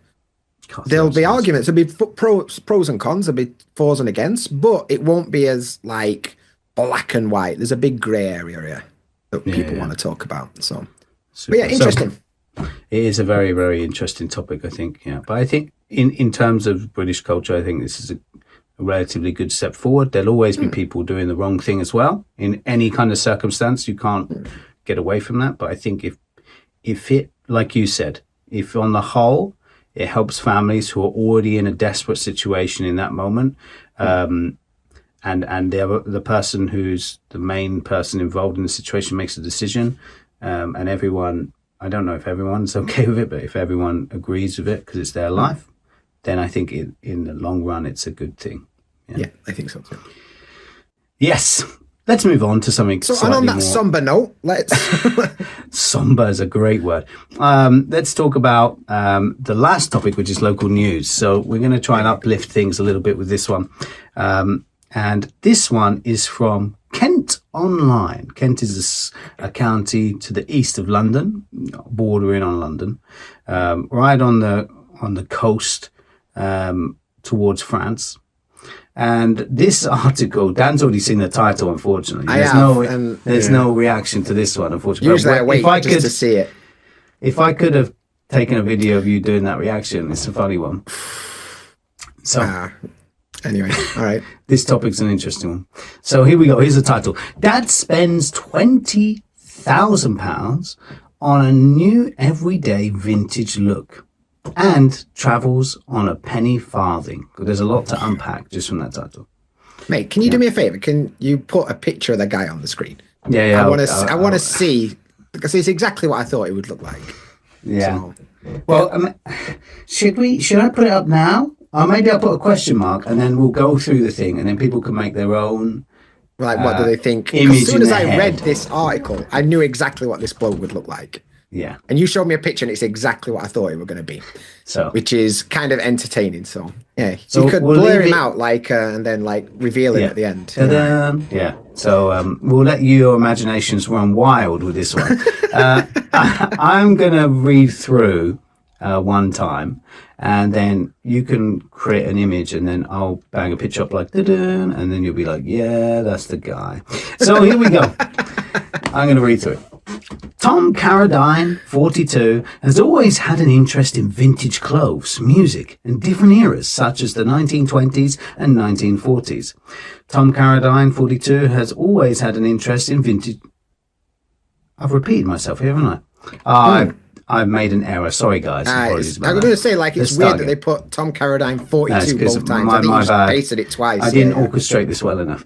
Speaker 2: There'll be arguments. There'll be pros and cons. There'll be fors and against, but it won't be as like black and white. There's a big grey area here that people want to talk about. So, but yeah, interesting.
Speaker 1: So, it is a very, very interesting topic, I think. Yeah, but I think in terms of British culture, I think this is a relatively good step forward. There'll always be people doing the wrong thing as well. In any kind of circumstance, you can't get away from that. But I think if it, like you said, if on the whole, it helps families who are already in a desperate situation in that moment, and the person who's the main person involved in the situation makes a decision, and everyone, I don't know if everyone's okay with it, but if everyone agrees with it because it's their life, then I think in the long run it's a good thing.
Speaker 2: Yeah, I think so too.
Speaker 1: Yes. Let's move on to something
Speaker 2: and on that more somber note, let's...
Speaker 1: Somber is a great word. Let's talk about the last topic, which is local news. So we're going to try and uplift things a little bit with this one. And this one is from Kent Online. Kent is a county to the east of London, bordering on London, right on the coast towards France. And this article, Dan's already seen the title, unfortunately. There's no reaction to this one, unfortunately.
Speaker 2: Usually I wait just to see it.
Speaker 1: If I could have taken a video of you doing that reaction, it's a funny one. So,
Speaker 2: anyway, all right.
Speaker 1: This topic's an interesting one. So here we go. Here's the title. Dad spends £20,000 on a new everyday vintage look and travels on a penny farthing. There's a lot to unpack just from that title.
Speaker 2: Mate, can you do me a favor? Can you put a picture of the guy on the screen?
Speaker 1: Yeah.
Speaker 2: I want to see, because it's exactly what I thought it would look like.
Speaker 1: Yeah. So. Well, should I put it up now? Or maybe I'll put a question mark and then we'll go through the thing and then people can make their own.
Speaker 2: Like, what do they think?
Speaker 1: As
Speaker 2: soon as I read this article, I knew exactly what this bloke would look like.
Speaker 1: Yeah.
Speaker 2: And you showed me a picture and it's exactly what I thought it were going to be. So, which is kind of entertaining. So, yeah. So you could blur him out and then reveal it at the end.
Speaker 1: Yeah. So we'll let your imaginations run wild with this one. I'm going to read through one time and then you can create an image and then I'll bang a picture up like, da-dun, and then you'll be like, yeah, that's the guy. So here we go. I'm going to read through it. Tom Carradine, 42, has always had an interest in vintage clothes, music, and different eras, such as the 1920s and 1940s. Tom Carradine, 42, has always had an interest in vintage... I've repeated myself here, haven't I? I've made an error. Sorry, guys. Apologies about
Speaker 2: I'm going to say, like, it's weird that they put Tom Carradine 42 both times. I think you just pasted it twice.
Speaker 1: I didn't orchestrate this well enough.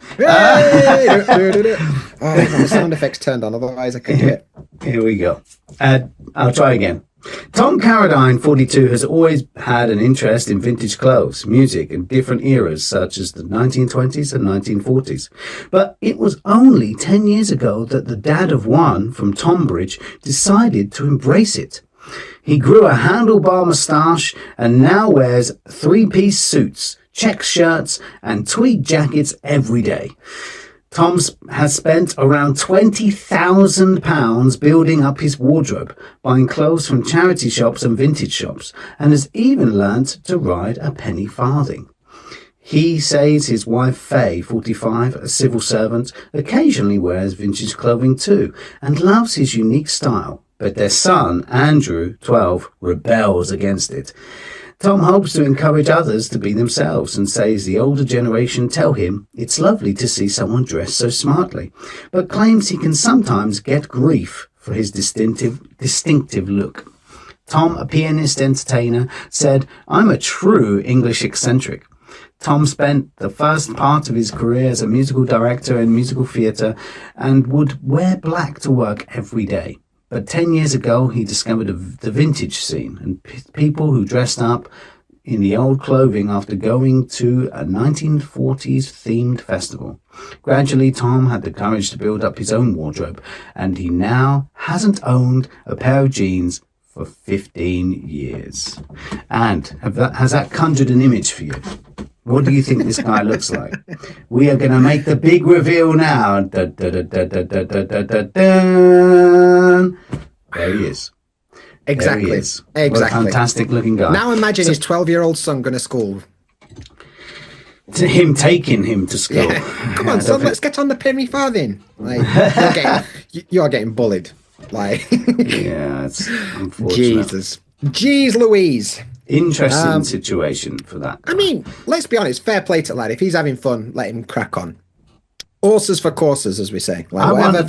Speaker 2: My sound effects turned on, otherwise I could do it.
Speaker 1: Here we go. I'll try again. Tom Carradine, 42, has always had an interest in vintage clothes, music, and different eras, such as the 1920s and 1940s. But it was only 10 years ago that the dad of one from Tonbridge decided to embrace it. He grew a handlebar moustache and now wears three-piece suits, check shirts, and tweed jackets every day. Tom has spent around £20,000 building up his wardrobe, buying clothes from charity shops and vintage shops, and has even learnt to ride a penny farthing. He says his wife Faye, 45, a civil servant, occasionally wears vintage clothing too, and loves his unique style, but their son, Andrew, 12, rebels against it. Tom hopes to encourage others to be themselves and says the older generation tell him it's lovely to see someone dressed so smartly, but claims he can sometimes get grief for his distinctive look. Tom, a pianist entertainer, said, "I'm a true English eccentric." Tom spent the first part of his career as a musical director in musical theatre and would wear black to work every day. But 10 years ago, he discovered the vintage scene and people who dressed up in the old clothing after going to a 1940s themed festival. Gradually, Tom had the courage to build up his own wardrobe, and he now hasn't owned a pair of jeans for 15 years. And has that conjured an image for you? What do you think this guy looks like? We are going to make the big reveal now. There he is.
Speaker 2: Exactly.
Speaker 1: There he is.
Speaker 2: Exactly.
Speaker 1: What a fantastic looking guy.
Speaker 2: Now imagine his 12-year-old son going to school.
Speaker 1: To him taking him to school.
Speaker 2: Yeah. Come on, son, let's get on the penny farthing. Like, you're getting bullied. Like,
Speaker 1: yeah, it's unfortunate.
Speaker 2: Jesus. Jeez Louise.
Speaker 1: Interesting situation for that guy.
Speaker 2: I mean, let's be honest, fair play to the lad. If he's having fun, let him crack on. Horses for courses, as we say. Like, whatever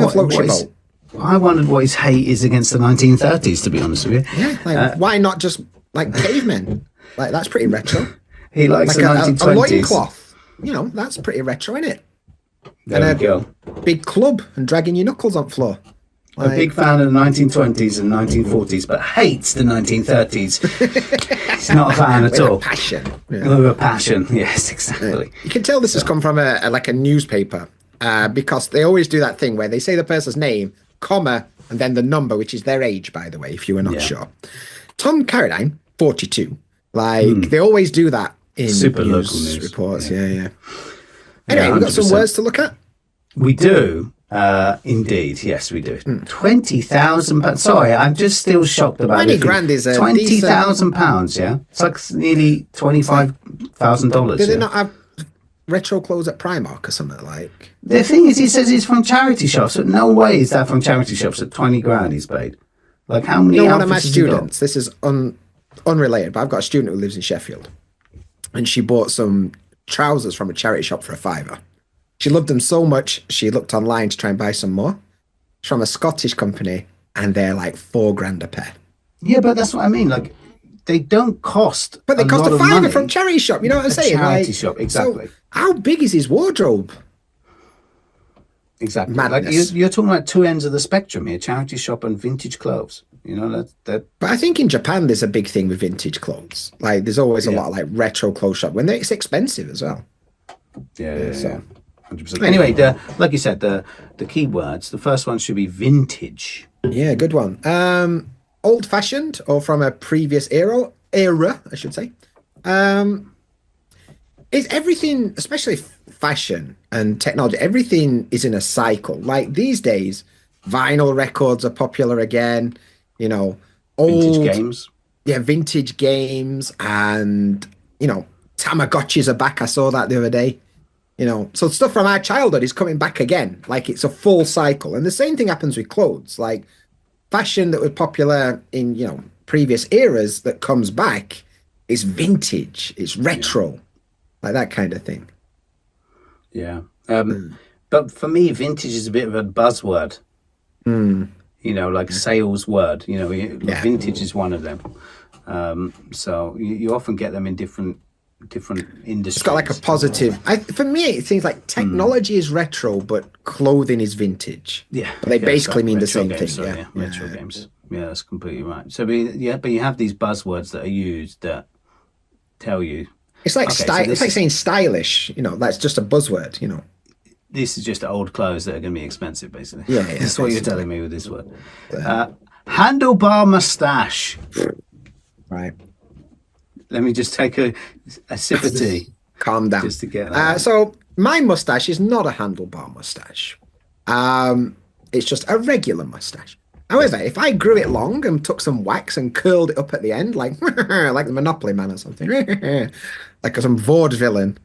Speaker 2: floats your boat.
Speaker 1: I wondered what his hate is against the 1930s, to be honest with you.
Speaker 2: Yeah, like, why not just, like, cavemen? Like, that's pretty retro.
Speaker 1: He likes
Speaker 2: like
Speaker 1: the 1920s.
Speaker 2: A loincloth. You know, that's pretty retro, isn't it?
Speaker 1: There we go.
Speaker 2: Big club and dragging your knuckles on the floor.
Speaker 1: A big fan of the 1920s and 1940s, but hates the 1930s. He's not a fan at all.
Speaker 2: With a passion. Yeah.
Speaker 1: With a passion, yes, exactly.
Speaker 2: You can tell this has come from a newspaper because they always do that thing where they say the person's name, comma, and then the number, which is their age, by the way, if you were not sure. Tom Carradine, 42. Like, they always do that in
Speaker 1: super local news
Speaker 2: reports. Yeah. Anyway, we've got some words to look at.
Speaker 1: We do. Indeed, yes, we do. £20,000. Sorry, I'm just still shocked about it.
Speaker 2: 20 grand is a
Speaker 1: £20,000. Yeah, it's like nearly $25,000.
Speaker 2: Do they not have retro clothes at Primark or something like?
Speaker 1: The thing is, he says he's from charity shops, but no way is that from charity shops at 20 grand he's paid. Like, how many?
Speaker 2: One of my students. This is unrelated, but I've got a student who lives in Sheffield, and she bought some trousers from a charity shop for £5. She loved them so much, she looked online to try and buy some more. It's from a Scottish company, and they're like £4,000 a pair.
Speaker 1: Yeah, but that's what I mean. Like, they don't cost.
Speaker 2: But they cost a £5 from charity shop. You know what I'm saying?
Speaker 1: Charity shop, exactly.
Speaker 2: So how big is his wardrobe?
Speaker 1: Exactly.
Speaker 2: Madness.
Speaker 1: Like you're talking about two ends of the spectrum here: charity shop and vintage clothes. You know that.
Speaker 2: But I think in Japan there's a big thing with vintage clothes. Like, there's always a lot of like retro clothes shop it's expensive as well.
Speaker 1: Yeah. 100%. Anyway, like you said, the key words. The first one should be vintage.
Speaker 2: Yeah, good one. Old-fashioned, or from a previous era, I should say. Is everything, especially fashion and technology, everything is in a cycle. Like, these days, vinyl records are popular again. You know,
Speaker 1: vintage games.
Speaker 2: Yeah, vintage games, and Tamagotchis are back. I saw that the other day. You know, so stuff from our childhood is coming back again. Like it's a full cycle. And the same thing happens with clothes. Like fashion that was popular in, previous eras that comes back is vintage, it's retro, like that kind of thing.
Speaker 1: Yeah. But for me, vintage is a bit of a buzzword. Like a sales word. Vintage is one of them. So you often get them in different industries.
Speaker 2: It's got like a positive. For me, it seems like technology is retro, but clothing is vintage.
Speaker 1: Yeah,
Speaker 2: but they basically mean the same
Speaker 1: games,
Speaker 2: thing.
Speaker 1: Yeah, retro games. Yeah, that's completely right. So, but you have these buzzwords that are used that tell you.
Speaker 2: It's like style. It's like saying stylish. That's just a buzzword.
Speaker 1: This is just old clothes that are going to be expensive, basically.
Speaker 2: Yeah,
Speaker 1: that's what you're telling me with this word. Handlebar mustache.
Speaker 2: Right.
Speaker 1: Let me just take a sip of tea.
Speaker 2: Calm down.
Speaker 1: Just to get that.
Speaker 2: So my mustache is not a handlebar mustache. It's just a regular mustache. However, if I grew it long and took some wax and curled it up at the end, like like the Monopoly Man or something, like some vaudevillain.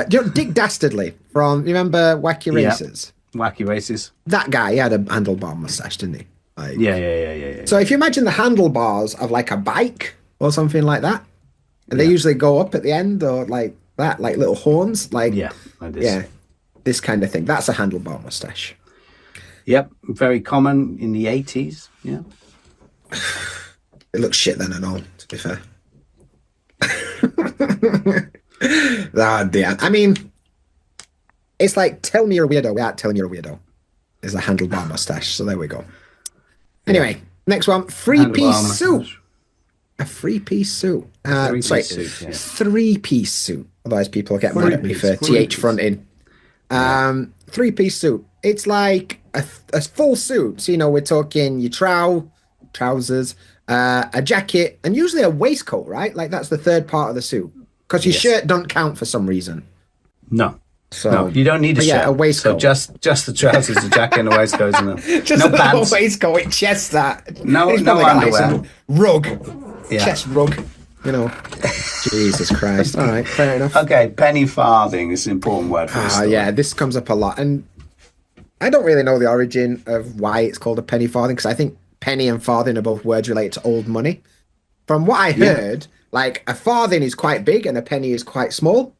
Speaker 2: Dick Dastardly from, you remember Wacky Races?
Speaker 1: Wacky Races.
Speaker 2: That guy, he had a handlebar mustache, didn't he? Like,
Speaker 1: yeah.
Speaker 2: So if you imagine the handlebars of like a bike or something like that, and they usually go up at the end or like that, like little horns, like
Speaker 1: this.
Speaker 2: Yeah, this kind of thing. That's a handlebar mustache.
Speaker 1: Yep, very common in the 80s. Yeah,
Speaker 2: it looks shit then and all. To be fair. Ah, dear. I mean, it's like tell me you're a weirdo without telling you're a weirdo. Is a handlebar mustache. So there we go. Anyway, next one: three-piece suit. A three-piece suit. Three-piece suit. Otherwise, people get mad at me for TH fronting. Three-piece suit. It's like a full suit. So, we're talking your trousers, a jacket, and usually a waistcoat, right? Like that's the third part of the suit. Because your shirt don't count for some reason.
Speaker 1: No. So you don't need a shirt.
Speaker 2: Yeah, a waistcoat.
Speaker 1: So just the trousers, the jacket, and the waistcoat, isn't it?
Speaker 2: Just no pants. Waistcoat with chest that.
Speaker 1: No underwear.
Speaker 2: Like rug. Yeah. Chest rug. Jesus Christ. All right, fair enough.
Speaker 1: Okay, penny farthing is an important word for this.
Speaker 2: Yeah, this comes up a lot. And I don't really know the origin of why it's called a penny farthing, because I think penny and farthing are both words related to old money. From what I heard, like a farthing is quite big and a penny is quite small.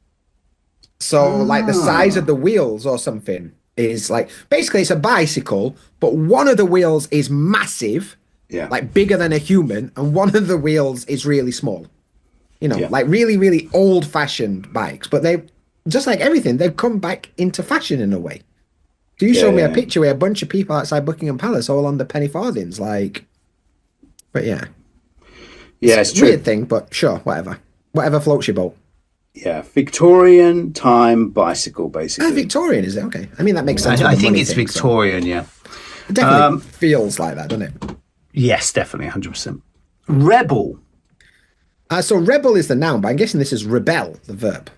Speaker 2: So like the size of the wheels or something is like, basically it's a bicycle, but one of the wheels is massive, like bigger than a human, and one of the wheels is really small. Like really, really old fashioned bikes, but they, just like everything, they've come back into fashion in a way. So you showed me a picture with a bunch of people outside Buckingham Palace all on the penny farthings, like, but yeah.
Speaker 1: Yeah, it's true.
Speaker 2: Weird thing, but sure, whatever. Whatever floats your boat.
Speaker 1: Yeah, Victorian time bicycle, basically.
Speaker 2: Victorian, is it? Okay. I mean, that makes sense.
Speaker 1: I think it's Victorian, yeah.
Speaker 2: It definitely feels like that, doesn't it?
Speaker 1: Yes, definitely, 100%. Rebel.
Speaker 2: So rebel is the noun, but I'm guessing this is rebel, the verb.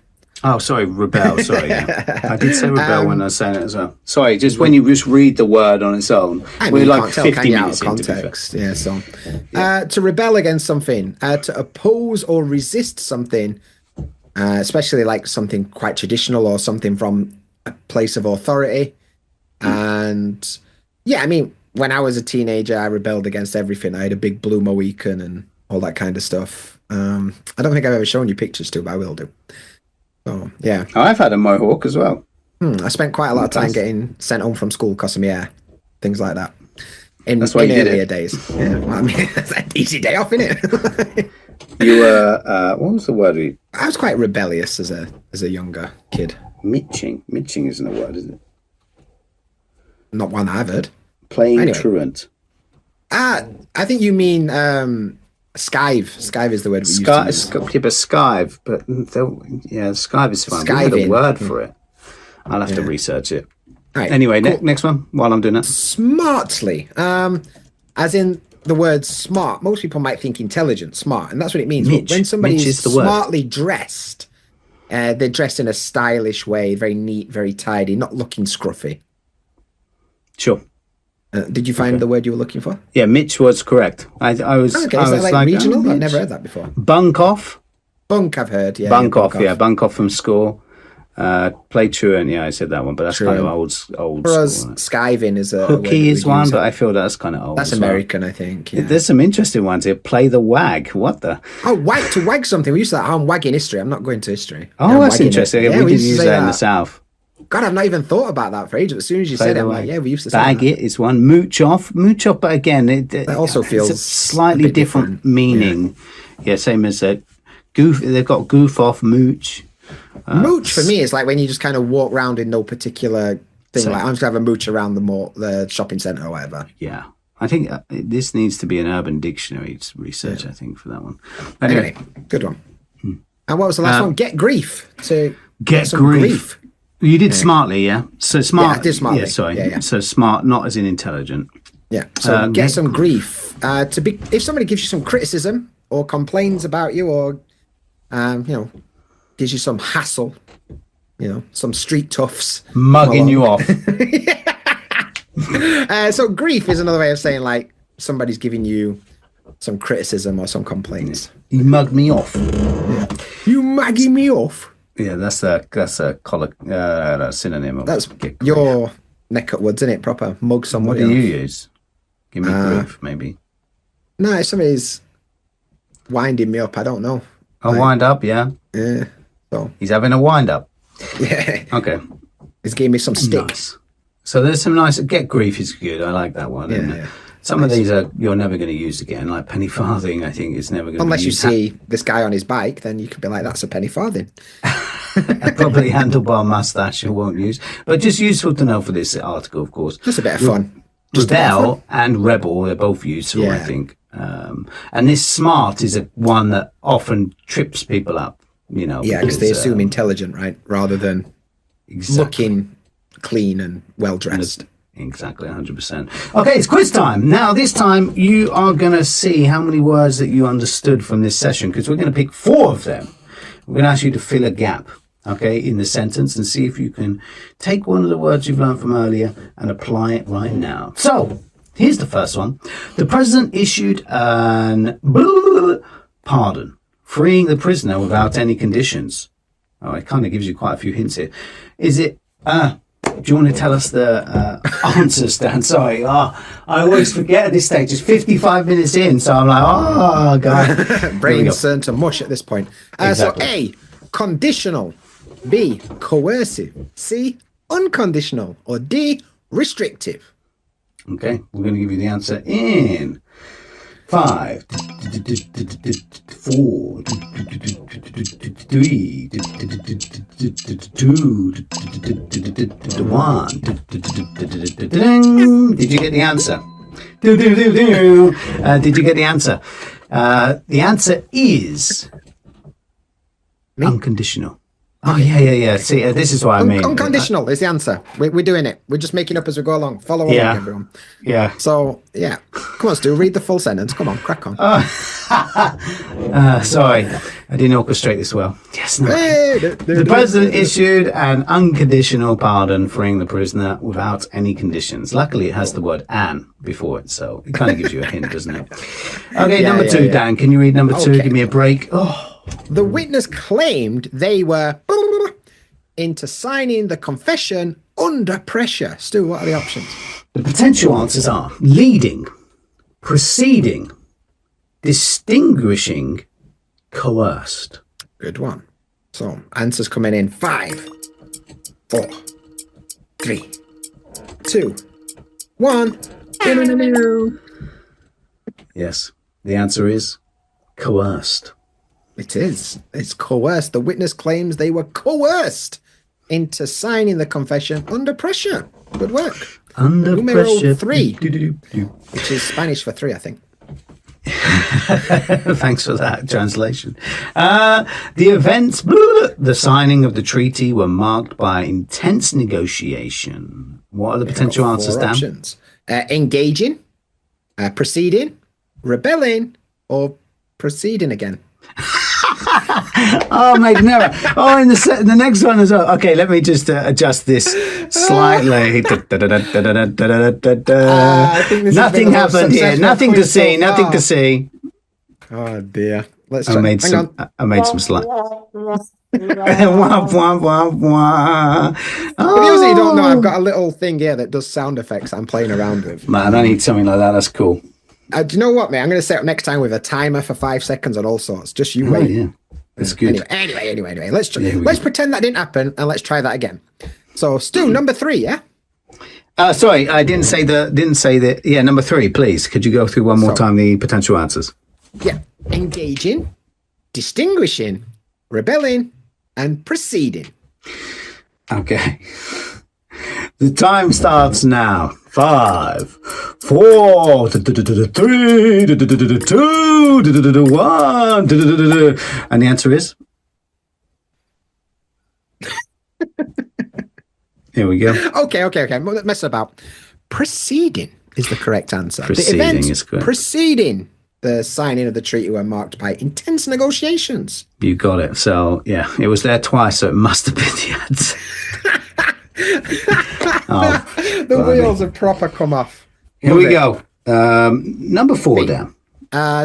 Speaker 1: Oh, sorry, rebel. Sorry, yeah. I did say rebel when I was saying it as well. Sorry, just when you just read the word on its own. We're like 50 minutes into context.
Speaker 2: Yeah, so to rebel against something, to oppose or resist something, especially like something quite traditional or something from a place of authority. And yeah, I mean, when I was a teenager, I rebelled against everything. I had a big blue Mohican and all that kind of stuff. I don't think I've ever shown you pictures too, but I will do. So, yeah.
Speaker 1: Oh, I've had a mohawk as well.
Speaker 2: I spent quite a lot of time getting sent home from school because of my hair, things like that. In earlier days. Yeah, well, I mean, that's an easy day off, innit?
Speaker 1: You were, what was the word?
Speaker 2: I was quite rebellious as a younger kid.
Speaker 1: Mitching. Mitching isn't a word, is it?
Speaker 2: Not one I've heard.
Speaker 1: Playing truant.
Speaker 2: I think you mean skive. Skive is the word we use.
Speaker 1: Yeah, but skive. But skive is fine. We had a word for it. I'll have to research it.
Speaker 2: Right,
Speaker 1: anyway, cool. Next one, while I'm doing that.
Speaker 2: Smartly. As in the word smart. Most people might think intelligent, smart, and that's what it means. When somebody is smartly dressed, they're dressed in a stylish way, very neat, very tidy, not looking scruffy.
Speaker 1: Sure.
Speaker 2: Did you find the word you were looking for?
Speaker 1: Yeah, Mitch was correct. I was.
Speaker 2: Okay, is that like regional? I've never heard that before.
Speaker 1: Bunk off.
Speaker 2: Bunk, I've heard. Yeah,
Speaker 1: bunk off. Yeah, bunk off from school. Play truant. Yeah, I said that one, but that's kind of old
Speaker 2: For us,
Speaker 1: school.
Speaker 2: skiving is a
Speaker 1: Hooky is one, but I feel that's kind of old.
Speaker 2: That's American, I think. Yeah.
Speaker 1: There's some interesting ones here. Play the wag. What the?
Speaker 2: Oh, wag something. We used to that. I'm wagging history. I'm not going to history.
Speaker 1: Oh, that's interesting. Yeah, we did use that in the South.
Speaker 2: God, I've not even thought about that for ages. As soon as you said it, I'm like, yeah, we used to say
Speaker 1: bag
Speaker 2: that.
Speaker 1: it is one. Mooch off, but again, it
Speaker 2: also feels
Speaker 1: it's a slightly different meaning. Yeah, same as goof. They've got goof off, mooch.
Speaker 2: Mooch for me is like when you just kind of walk around in no particular thing. Like I'm just gonna have a mooch around the shopping centre or whatever.
Speaker 1: Yeah, I think this needs to be an Urban Dictionary research. Yeah. I think for that one.
Speaker 2: Anyway, good one. And what was the last one? Get grief. To
Speaker 1: get some grief. You did smartly, yeah. So smart.
Speaker 2: Yeah, I did smartly.
Speaker 1: Yeah, sorry.
Speaker 2: Yeah.
Speaker 1: So smart, not as in intelligent.
Speaker 2: Yeah. So get some grief. If somebody gives you some criticism or complains about you, or gives you some hassle, some street toughs
Speaker 1: mugging you off.
Speaker 2: So grief is another way of saying like somebody's giving you some criticism or some complaints.
Speaker 1: You mugged me off.
Speaker 2: Yeah. You mugging me off.
Speaker 1: Yeah, that's a synonym of
Speaker 2: that's your neck at woods, isn't it? Proper mug somebody.
Speaker 1: What do you use? Give me grief, maybe.
Speaker 2: No, if somebody's winding me up, I don't know.
Speaker 1: A wind up, yeah.
Speaker 2: Yeah. So
Speaker 1: he's having a wind up.
Speaker 2: Yeah.
Speaker 1: Okay.
Speaker 2: He's giving me some stick.
Speaker 1: Nice. So there's some nice. Get grief is good. I like that one.
Speaker 2: Yeah.
Speaker 1: Some of these you're never going to use again. Like penny farthing, I think it's never going to.
Speaker 2: Unless you see this guy on his bike, then you could be like, "That's a penny farthing."
Speaker 1: Probably handlebar mustache you won't use, but just useful to know for this article, of course.
Speaker 2: Just a bit of fun.
Speaker 1: Rebel and rebel, they're both useful, I think. And this smart is one that often trips people up.
Speaker 2: Yeah, because they assume intelligent, right, rather than looking clean and well dressed.
Speaker 1: Exactly, 100%. Okay, it's quiz time. Now, this time you are going to see how many words that you understood from this session, because we're going to pick 4 of them. We're going to ask you to fill a gap, okay, in the sentence and see if you can take one of the words you've learned from earlier and apply it right now. So, here's the first one. The president issued an pardon, freeing the prisoner without any conditions. Oh, it kind of gives you quite a few hints here. Is it... do you want to tell us the answers, Dan? Sorry. I always forget at this stage. It's 55 minutes in, so I'm like, God.
Speaker 2: Brain's turned to mush at this point. Exactly. So A, conditional. B, coercive. C, unconditional. Or D, restrictive.
Speaker 1: Okay, we're going to give you the answer in 5, 4, 3, 2, 1. Did you get the answer? Did you get the answer? The answer is unconditional. Oh, yeah. See, this is what I mean.
Speaker 2: Unconditional is the answer. We're doing it. We're just making up as we go along. Follow along, everyone.
Speaker 1: Yeah.
Speaker 2: So, yeah. Come on, Stu, read the full sentence. Come on, crack on.
Speaker 1: Sorry, I didn't orchestrate this well. Yes, no. The president issued an unconditional pardon, freeing the prisoner without any conditions. Luckily, it has the word "an" before it, so it kind of gives you a hint, doesn't it? Okay, number 2, Dan. Can you read number 2? Give me a break. Oh.
Speaker 2: The witness claimed they were into signing the confession under pressure. Stu, what are the options?
Speaker 1: The potential answers are leading, proceeding, distinguishing, coerced.
Speaker 2: Good one. So, answers coming in 5, 4, 3, 2, 1.
Speaker 1: Yes, the answer is coerced.
Speaker 2: It is. It's coerced. The witness claims they were coerced into signing the confession under pressure. Good work.
Speaker 1: Under pressure.
Speaker 2: 3, which is Spanish for 3, I think.
Speaker 1: Thanks for that translation. The events, the signing of the treaty were marked by intense negotiation. What are the potential answers, Dan?
Speaker 2: Options. Engaging, proceeding, rebelling, or proceeding again.
Speaker 1: Oh, mate, never. Oh, in the next one as well. Okay, let me just adjust this slightly. Nothing happened here. Nothing to see. Nothing to see.
Speaker 2: Oh dear. Let's
Speaker 1: try. I made some slight. Wah, wah, wah, wah.
Speaker 2: For those of you who don't know, I've
Speaker 1: Oh.
Speaker 2: got a little thing here that does sound effects I'm playing around with.
Speaker 1: Man, I need something like that. That's cool.
Speaker 2: Do you know what, mate? I'm going to set up next time with a timer for 5 seconds and all sorts. Just you
Speaker 1: Oh,
Speaker 2: wait.
Speaker 1: yeah. That's good.
Speaker 2: Anyway. Let's
Speaker 1: we
Speaker 2: let's
Speaker 1: go.
Speaker 2: pretend that didn't happen and let's try that again. So, Stu, number 3, yeah?
Speaker 1: Sorry, I didn't say the. Yeah, number 3, please. Could you go through one more time the potential answers?
Speaker 2: Yeah. Engaging, distinguishing, rebelling, and proceeding.
Speaker 1: Okay. The time starts now. 5, 4, 3, 2, 1. And the answer is? Here we go.
Speaker 2: Okay. Mess about. Proceeding is the correct answer.
Speaker 1: Proceeding
Speaker 2: the events
Speaker 1: is correct.
Speaker 2: preceding the signing of the treaty were marked by intense negotiations.
Speaker 1: You got it. So, yeah, it was there twice, so it must have been the answer.
Speaker 2: The wheels have proper come off.
Speaker 1: Here we go. Number 4 down.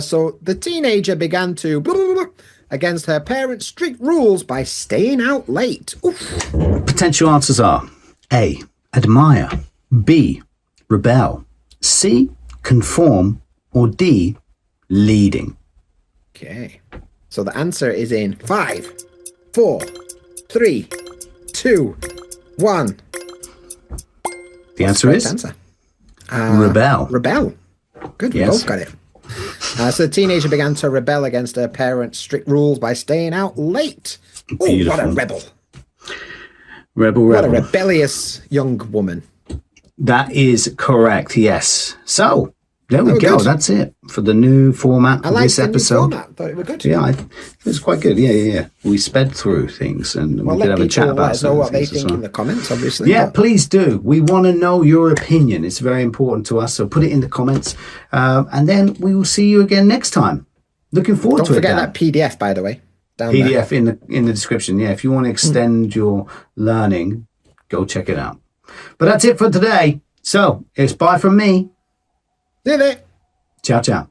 Speaker 2: So the teenager began to blah, blah, blah, against her parents' strict rules by staying out late. Oof.
Speaker 1: Potential answers are A, admire, B, rebel, C, conform, or D, leading.
Speaker 2: Okay. So the answer is in 5, 4, 3, 2, 1.
Speaker 1: The answer is
Speaker 2: Answer?
Speaker 1: rebel.
Speaker 2: Rebel. Good, we
Speaker 1: Yes.
Speaker 2: both got it. So the teenager began to rebel against her parents' strict rules by staying out late. Oh, what a
Speaker 1: Beautiful.
Speaker 2: rebel.
Speaker 1: Rebel.
Speaker 2: What a rebellious young woman.
Speaker 1: That is correct, yes. So, there we
Speaker 2: That was
Speaker 1: go.
Speaker 2: good.
Speaker 1: That's it for the new format
Speaker 2: I
Speaker 1: of
Speaker 2: like
Speaker 1: this
Speaker 2: the new
Speaker 1: episode.
Speaker 2: format. Thought it was good.
Speaker 1: Yeah, it was quite good. Yeah. We sped through things and
Speaker 2: Well,
Speaker 1: we could
Speaker 2: let
Speaker 1: have a chat
Speaker 2: people let
Speaker 1: about
Speaker 2: us know
Speaker 1: some
Speaker 2: what they
Speaker 1: things as
Speaker 2: think
Speaker 1: well.
Speaker 2: in the comments, obviously.
Speaker 1: Yeah,
Speaker 2: But
Speaker 1: please do. We want to know your opinion. It's very important to us. So put it in the comments. And then we will see you again next time. Looking forward
Speaker 2: don't
Speaker 1: to it.
Speaker 2: forget
Speaker 1: Dan.
Speaker 2: that PDF, by the way. Down there.
Speaker 1: PDF in the description. Yeah, if you want to extend your learning, go check it out. But that's it for today. So it's bye from me.
Speaker 2: See you there.
Speaker 1: Ciao, ciao.